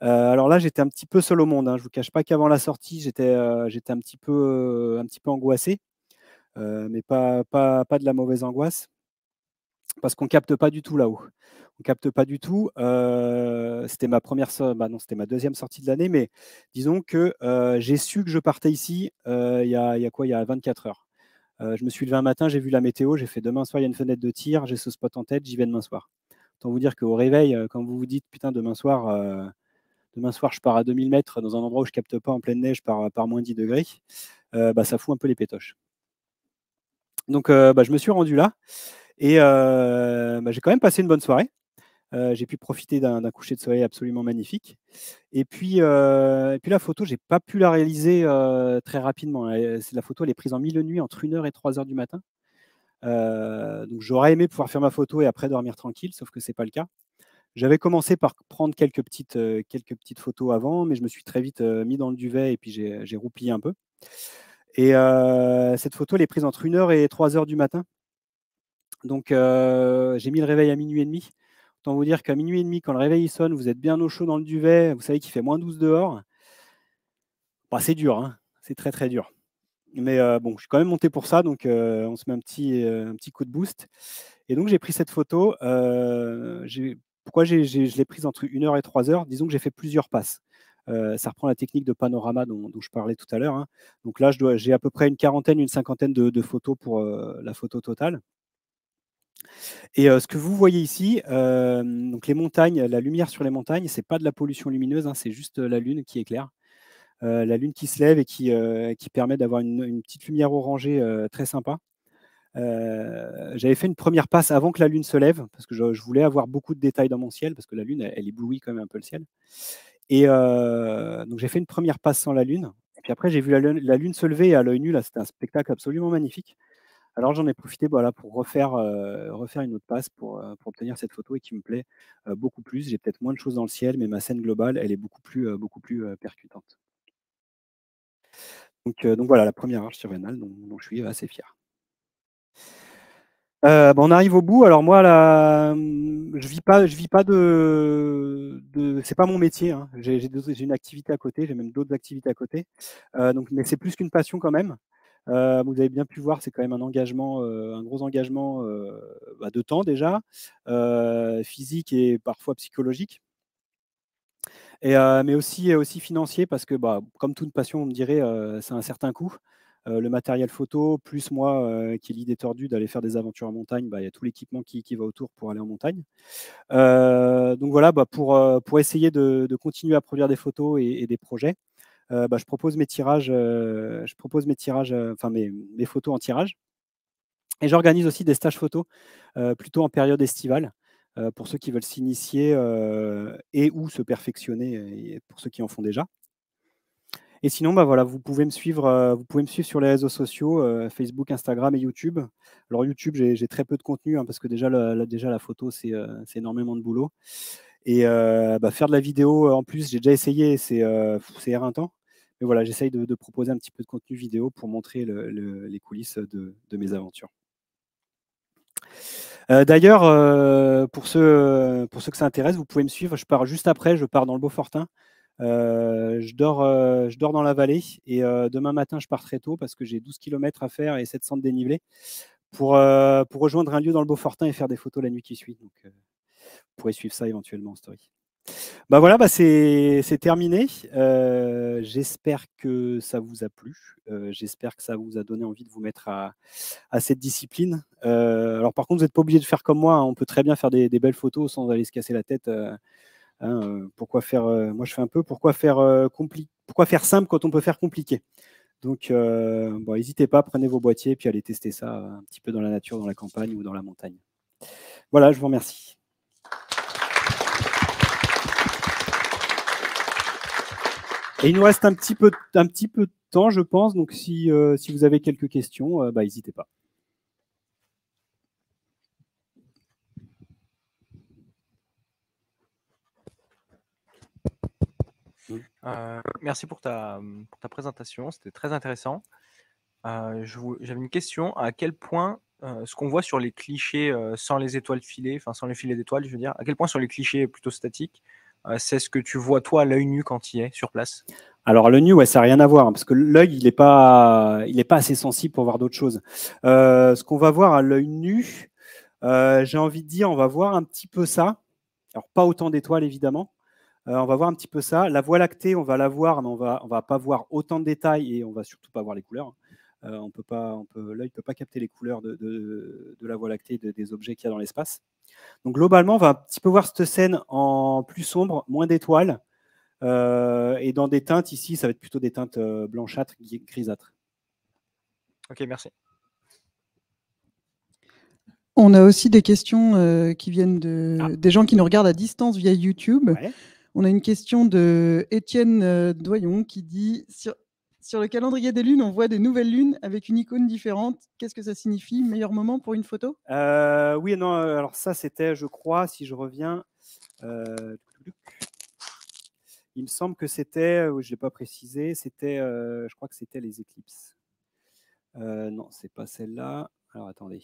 Speaker 2: Alors là, j'étais un petit peu seul au monde, hein. Je ne vous cache pas qu'avant la sortie, j'étais un petit peu angoissé, mais pas de la mauvaise angoisse, parce qu'on ne capte pas du tout là-haut. On capte pas du tout. C'était ma première non, c'était ma deuxième sortie de l'année, mais disons que j'ai su que je partais ici il y a quoi? Il y a 24 heures. Je me suis levé un matin, j'ai vu la météo, j'ai fait: «Demain soir, il y a une fenêtre de tir, j'ai ce spot en tête, j'y vais demain soir». Autant vous dire qu'au réveil, quand vous vous dites: «Putain, demain soir, je pars à 2000 mètres dans un endroit où je capte pas en pleine neige par -10 degrés», ça fout un peu les pétoches. Donc je me suis rendu là et j'ai quand même passé une bonne soirée. J'ai pu profiter d'un coucher de soleil absolument magnifique. Et puis la photo, j'ai pas pu la réaliser très rapidement. La photo, elle est prise en milieu de nuit entre 1 heure et 3 heures du matin. Donc j'aurais aimé pouvoir faire ma photo et après dormir tranquille, sauf que c'est pas le cas. J'avais commencé par prendre quelques petites photos avant, mais je me suis très vite mis dans le duvet et puis j'ai roupillé un peu. Et cette photo, elle est prise entre 1 heure et 3 heures du matin. Donc j'ai mis le réveil à 00:30. Autant vous dire qu'à 00:30, quand le réveil il sonne, vous êtes bien au chaud dans le duvet, vous savez qu'il fait -12 dehors. Bah, c'est dur, hein, c'est très, très dur. Mais bon, je suis quand même monté pour ça, donc on se met un petit coup de boost. Et donc j'ai pris cette photo, pourquoi je l'ai prise entre 1 heure et 3 heures? Disons que j'ai fait plusieurs passes. Ça reprend la technique de panorama dont je parlais tout à l'heure, hein. Donc là, j'ai à peu près une quarantaine, une cinquantaine de photos pour la photo totale. Et ce que vous voyez ici, donc les montagnes, la lumière sur les montagnes, c'est pas de la pollution lumineuse, hein, c'est juste la lune qui éclaire. La lune qui se lève et qui permet d'avoir une petite lumière orangée très sympa. J'avais fait une première passe avant que la lune se lève, parce que je voulais avoir beaucoup de détails dans mon ciel, parce que la lune, elle éblouit quand même un peu le ciel. Et donc j'ai fait une première passe sans la lune. Et puis après, j'ai vu la lune se lever à l'œil nu. Là, c'était un spectacle absolument magnifique. Alors j'en ai profité, voilà, pour refaire une autre passe pour obtenir cette photo et qui me plaît beaucoup plus. J'ai peut-être moins de choses dans le ciel, mais ma scène globale, elle est beaucoup plus percutante. Donc voilà, la première arche surrénale dont je suis assez fier. On arrive au bout. Alors moi, là, je vis pas c'est pas mon métier, hein. J'ai une activité à côté, j'ai même d'autres activités à côté. Mais c'est plus qu'une passion quand même. Vous avez bien pu voir, c'est quand même un engagement, un gros engagement de temps déjà, physique et parfois psychologique. Mais aussi financier parce que comme toute passion, on me dirait, c'est un certain coût. Le matériel photo, plus moi qui ai l'idée tordue d'aller faire des aventures en montagne, il y a tout l'équipement qui va autour pour aller en montagne. Donc voilà, pour essayer de continuer à produire des photos et des projets, je propose mes tirages, enfin mes photos en tirage. Et j'organise aussi des stages photos, plutôt en période estivale, pour ceux qui veulent s'initier et ou se perfectionner, et pour ceux qui en font déjà. Et sinon, voilà, vous pouvez me suivre sur les réseaux sociaux, Facebook, Instagram et YouTube. Alors YouTube, j'ai très peu de contenu, hein, parce que déjà la photo, c'est énormément de boulot. Et faire de la vidéo, en plus, j'ai déjà essayé, c'est éreintant. Mais voilà, j'essaye de proposer un petit peu de contenu vidéo pour montrer les coulisses de mes aventures. D'ailleurs, pour ceux que ça intéresse, vous pouvez me suivre. Je pars juste après, je pars dans le Beaufortin. Je dors dans la vallée et demain matin, je pars très tôt parce que j'ai 12 km à faire et 700 de dénivelé pour rejoindre un lieu dans le Beaufortin et faire des photos la nuit qui suit. Donc, vous pourrez suivre ça éventuellement en story. Voilà, c'est terminé. J'espère que ça vous a plu. J'espère que ça vous a donné envie de vous mettre à cette discipline. Alors par contre, vous n'êtes pas obligé de faire comme moi, hein. On peut très bien faire des belles photos sans aller se casser la tête. Pourquoi faire moi je fais un peu pourquoi faire simple quand on peut faire compliqué. Donc n'hésitez pas, prenez vos boîtiers et puis allez tester ça un petit peu dans la nature, dans la campagne ou dans la montagne. Voilà, je vous remercie. Et il nous reste un petit peu de temps, je pense. Donc si vous avez quelques questions, n'hésitez pas.
Speaker 3: Merci pour ta présentation, c'était très intéressant. J'avais une question. À quel point ce qu'on voit sur les clichés sans les étoiles filées, enfin sans les filets d'étoiles, je veux dire, à quel point sur les clichés plutôt statiques, c'est ce que tu vois toi à l'œil nu quand tu y es sur place?
Speaker 2: Alors l'œil nu, ça n'a rien à voir, hein, parce que l'œil, il n'est pas assez sensible pour voir d'autres choses. Ce qu'on va voir à l'œil nu, j'ai envie de dire, on va voir un petit peu ça. Alors pas autant d'étoiles évidemment. On va voir un petit peu ça. La Voie lactée, on va la voir, mais on va pas voir autant de détails et on va surtout pas voir les couleurs. L'œil ne peut pas capter les couleurs de la Voie lactée, des objets qu'il y a dans l'espace. Donc globalement, on va un petit peu voir cette scène en plus sombre, moins d'étoiles. Et dans des teintes, ici, ça va être plutôt des teintes blanchâtres, grisâtres.
Speaker 3: Ok, merci.
Speaker 4: On a aussi des questions qui viennent des gens qui nous regardent à distance via YouTube.
Speaker 2: Ouais.
Speaker 4: On a une question de Étienne Doyon qui dit sur le calendrier des lunes, on voit des nouvelles lunes avec une icône différente. Qu'est-ce que ça signifie? Meilleur moment pour une photo?
Speaker 2: Oui et non. Alors ça, c'était, je crois, si je reviens, il me semble que c'était, je ne l'ai pas précisé, c'était, je crois que c'était les éclipses. Non, c'est pas celle-là. Alors attendez.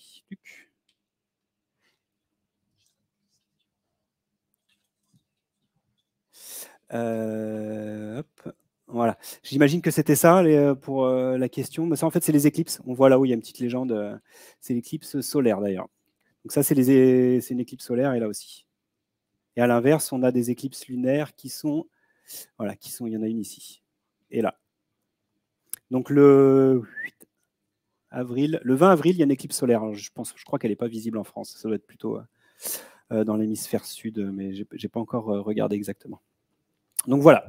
Speaker 2: Hop. Voilà. J'imagine que c'était ça pour la question. Mais ça, en fait, c'est les éclipses. On voit là où il y a une petite légende. C'est l'éclipse solaire, d'ailleurs. Donc ça, c'est une éclipse solaire, et là aussi. Et à l'inverse, on a des éclipses lunaires qui sont... Voilà, il y en a une ici. Et là. Donc le 20 avril, il y a une éclipse solaire. Alors, je crois qu'elle n'est pas visible en France. Ça doit être plutôt dans l'hémisphère sud, mais je n'ai pas encore regardé exactement. Donc voilà.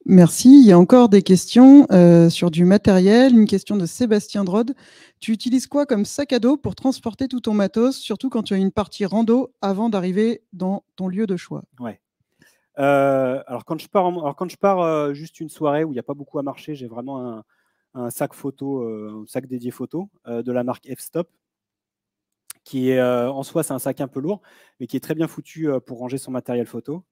Speaker 4: Merci. Il y a encore des questions sur du matériel. Une question de Sébastien Drode. Tu utilises quoi comme sac à dos pour transporter tout ton matos, surtout quand tu as une partie rando avant d'arriver dans ton lieu de choix?
Speaker 2: Ouais. Alors quand je pars juste une soirée où il n'y a pas beaucoup à marcher, j'ai vraiment un sac photo, un sac dédié photo de la marque F-Stop, qui est en soi, c'est un sac un peu lourd, mais qui est très bien foutu pour ranger son matériel photo.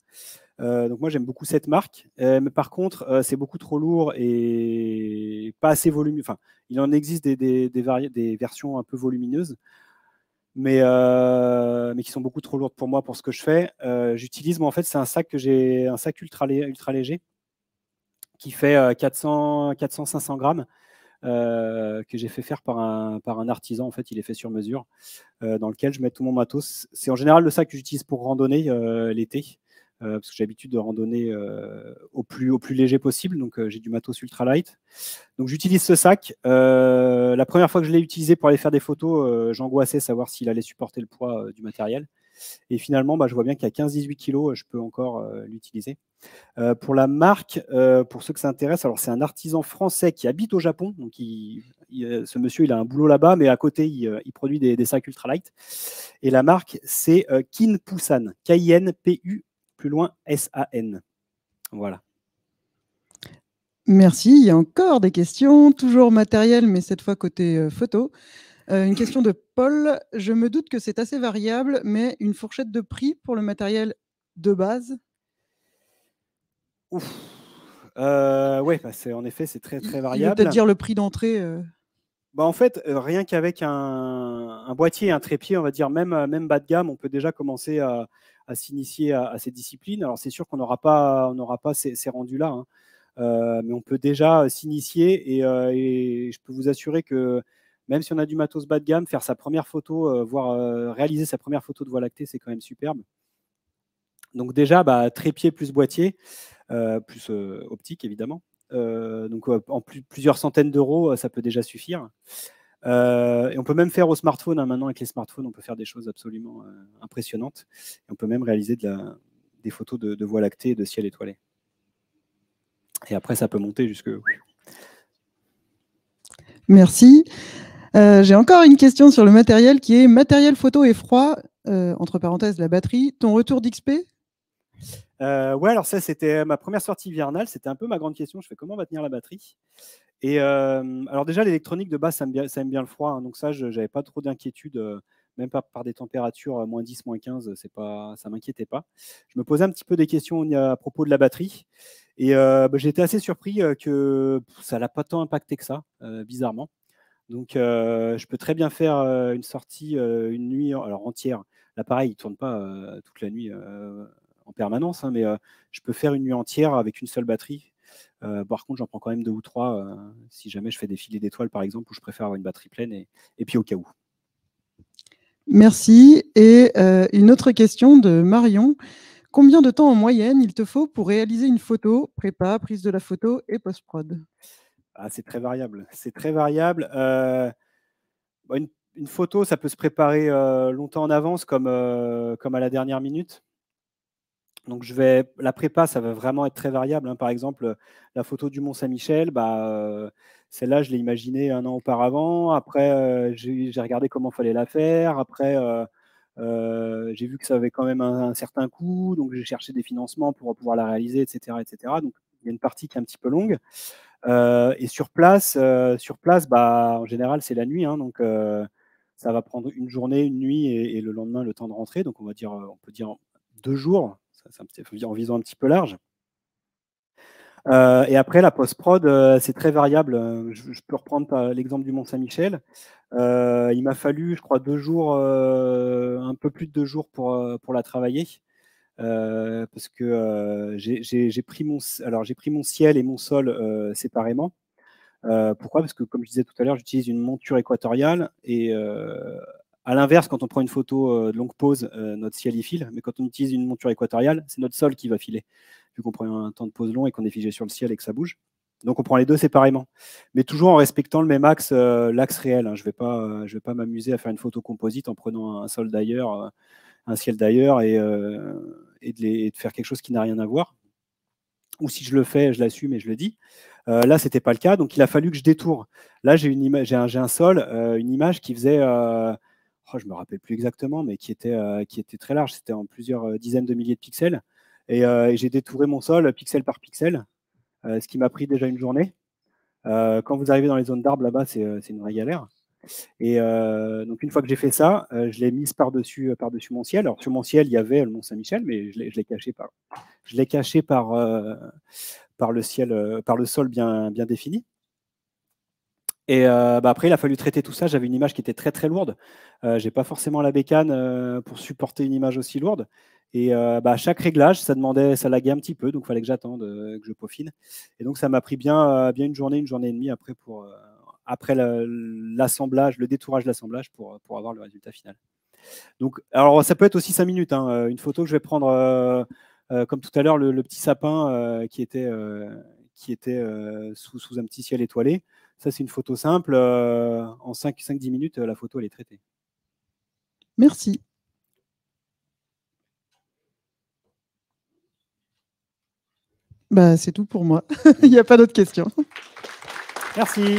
Speaker 2: Donc moi, j'aime beaucoup cette marque. Mais par contre, c'est beaucoup trop lourd et pas assez volumineux. Enfin, il en existe des versions un peu volumineuses. mais qui sont beaucoup trop lourdes pour moi pour ce que je fais. J'utilise, moi, en fait, c'est un sac ultra léger qui fait 400-500 grammes. Que j'ai fait faire par un artisan. En fait, il est fait sur mesure, dans lequel je mets tout mon matos. C'est en général le sac que j'utilise pour randonner l'été, parce que j'ai l'habitude de randonner au plus léger possible. Donc, j'ai du matos ultra light. Donc, j'utilise ce sac. La première fois que je l'ai utilisé pour aller faire des photos, j'angoissais savoir s'il allait supporter le poids du matériel. Et finalement, je vois bien qu'à 15-18 kg, je peux encore l'utiliser. Pour la marque, pour ceux que ça intéresse, alors c'est un artisan français qui habite au Japon. Donc ce monsieur, il a un boulot là-bas, mais à côté, il produit des sacs ultralight. Et la marque, c'est Kinpusan, K-I-N-P-U, plus loin S-A-N. Voilà.
Speaker 4: Merci. Il y a encore des questions, toujours matériel, mais cette fois côté photo. Une question de Paul. Je me doute que c'est assez variable, mais une fourchette de prix pour le matériel de base?
Speaker 2: Ouf. Ouais, en effet, c'est très, très variable.
Speaker 4: Il veut peut-être dire le prix d'entrée.
Speaker 2: En fait, rien qu'avec un boîtier et un trépied, on va dire même bas de gamme, on peut déjà commencer à s'initier à ces disciplines. Alors, c'est sûr qu'on n'aura pas ces rendus-là, hein. Mais on peut déjà s'initier et je peux vous assurer que même si on a du matos bas de gamme, faire sa première photo, voire réaliser sa première photo de Voie lactée, c'est quand même superbe. Donc déjà, trépied plus boîtier, plus optique évidemment. Donc en plusieurs centaines d'euros, ça peut déjà suffire. Et on peut même faire au smartphone, hein. Maintenant avec les smartphones, on peut faire des choses absolument impressionnantes. Et on peut même réaliser des photos de Voie lactée et de ciel étoilé. Et après, ça peut monter jusque...
Speaker 4: Merci. J'ai encore une question sur le matériel qui est matériel photo et froid, entre parenthèses la batterie. Ton retour d'XP?
Speaker 2: Ouais, alors ça, c'était ma première sortie hivernale. C'était un peu ma grande question. Je fais comment va tenir la batterie? Et alors déjà, l'électronique de base, ça aime bien le froid, hein. Donc ça, je n'avais pas trop d'inquiétude, même pas par des températures moins 10, moins 15, ça ne m'inquiétait pas. Je me posais un petit peu des questions à propos de la batterie. Et j'ai été assez surpris que ça n'a pas tant impacté que ça, bizarrement. Donc, je peux très bien faire une sortie une nuit entière. L'appareil, il ne tourne pas toute la nuit en permanence, hein, mais je peux faire une nuit entière avec une seule batterie. Par contre, j'en prends quand même 2 ou 3 si jamais je fais des filets d'étoiles, par exemple, où je préfère avoir une batterie pleine et puis au cas où.
Speaker 4: Merci. Et une autre question de Marion. Combien de temps en moyenne il te faut pour réaliser une photo, prépa, prise de la photo et post-prod?
Speaker 2: C'est très variable. C'est très variable. Une photo, ça peut se préparer longtemps en avance, comme à la dernière minute. Donc, la prépa, ça va vraiment être très variable, hein. Par exemple, la photo du Mont-Saint-Michel, celle-là, je l'ai imaginée 1 an auparavant. Après, j'ai regardé comment il fallait la faire. Après, j'ai vu que ça avait quand même un certain coût. Donc, j'ai cherché des financements pour pouvoir la réaliser, etc., etc. Donc, il y a une partie qui est un petit peu longue. Et sur place, en général, c'est la nuit, hein. Donc, ça va prendre une journée, une nuit et le lendemain, le temps de rentrer. Donc, on peut dire 2 jours. En visant un petit peu large. Et après, la post-prod, c'est très variable. Je peux reprendre l'exemple du Mont-Saint-Michel. Il m'a fallu, je crois, 2 jours, un peu plus de 2 jours pour la travailler. Parce que j'ai pris mon ciel et mon sol séparément. Pourquoi? Parce que, comme je disais tout à l'heure, j'utilise une monture équatoriale et à l'inverse, quand on prend une photo de longue pause, notre ciel y file, mais quand on utilise une monture équatoriale, c'est notre sol qui va filer, vu qu'on prend un temps de pause long et qu'on est figé sur le ciel et que ça bouge. Donc on prend les deux séparément, mais toujours en respectant le même axe, l'axe réel, hein. Je ne vais pas m'amuser à faire une photo composite en prenant un sol d'ailleurs, un ciel d'ailleurs et de faire quelque chose qui n'a rien à voir. Ou si je le fais, je l'assume et je le dis. Là, ce n'était pas le cas, donc il a fallu que je détourne. Là, j'ai un sol, une image qui faisait... je ne me rappelle plus exactement, mais qui était très large. C'était en plusieurs dizaines de milliers de pixels. Et j'ai détouré mon sol pixel par pixel, ce qui m'a pris déjà une journée. Quand vous arrivez dans les zones d'arbres, là-bas, c'est une vraie galère. Et donc, une fois que j'ai fait ça, je l'ai mise par-dessus mon ciel. Alors, sur mon ciel, il y avait le Mont-Saint-Michel, mais je l'ai caché par le ciel, par le sol bien défini. Et après, il a fallu traiter tout ça. J'avais une image qui était très, très lourde. J'ai pas forcément la bécane pour supporter une image aussi lourde. Et à chaque réglage, ça laguait un petit peu, donc il fallait que j'attende, que je peaufine. Et donc, ça m'a pris bien une journée et demie après après l'assemblage, le détourage de l'assemblage pour avoir le résultat final. Donc, alors, ça peut être aussi 5 minutes. Hein. Une photo que je vais prendre, comme tout à l'heure, le petit sapin qui était sous un petit ciel étoilé. Ça, c'est une photo simple. En 5-10 minutes, la photo, elle est traitée.
Speaker 4: Merci. C'est tout pour moi. Il n'y a pas d'autres questions.
Speaker 2: Merci.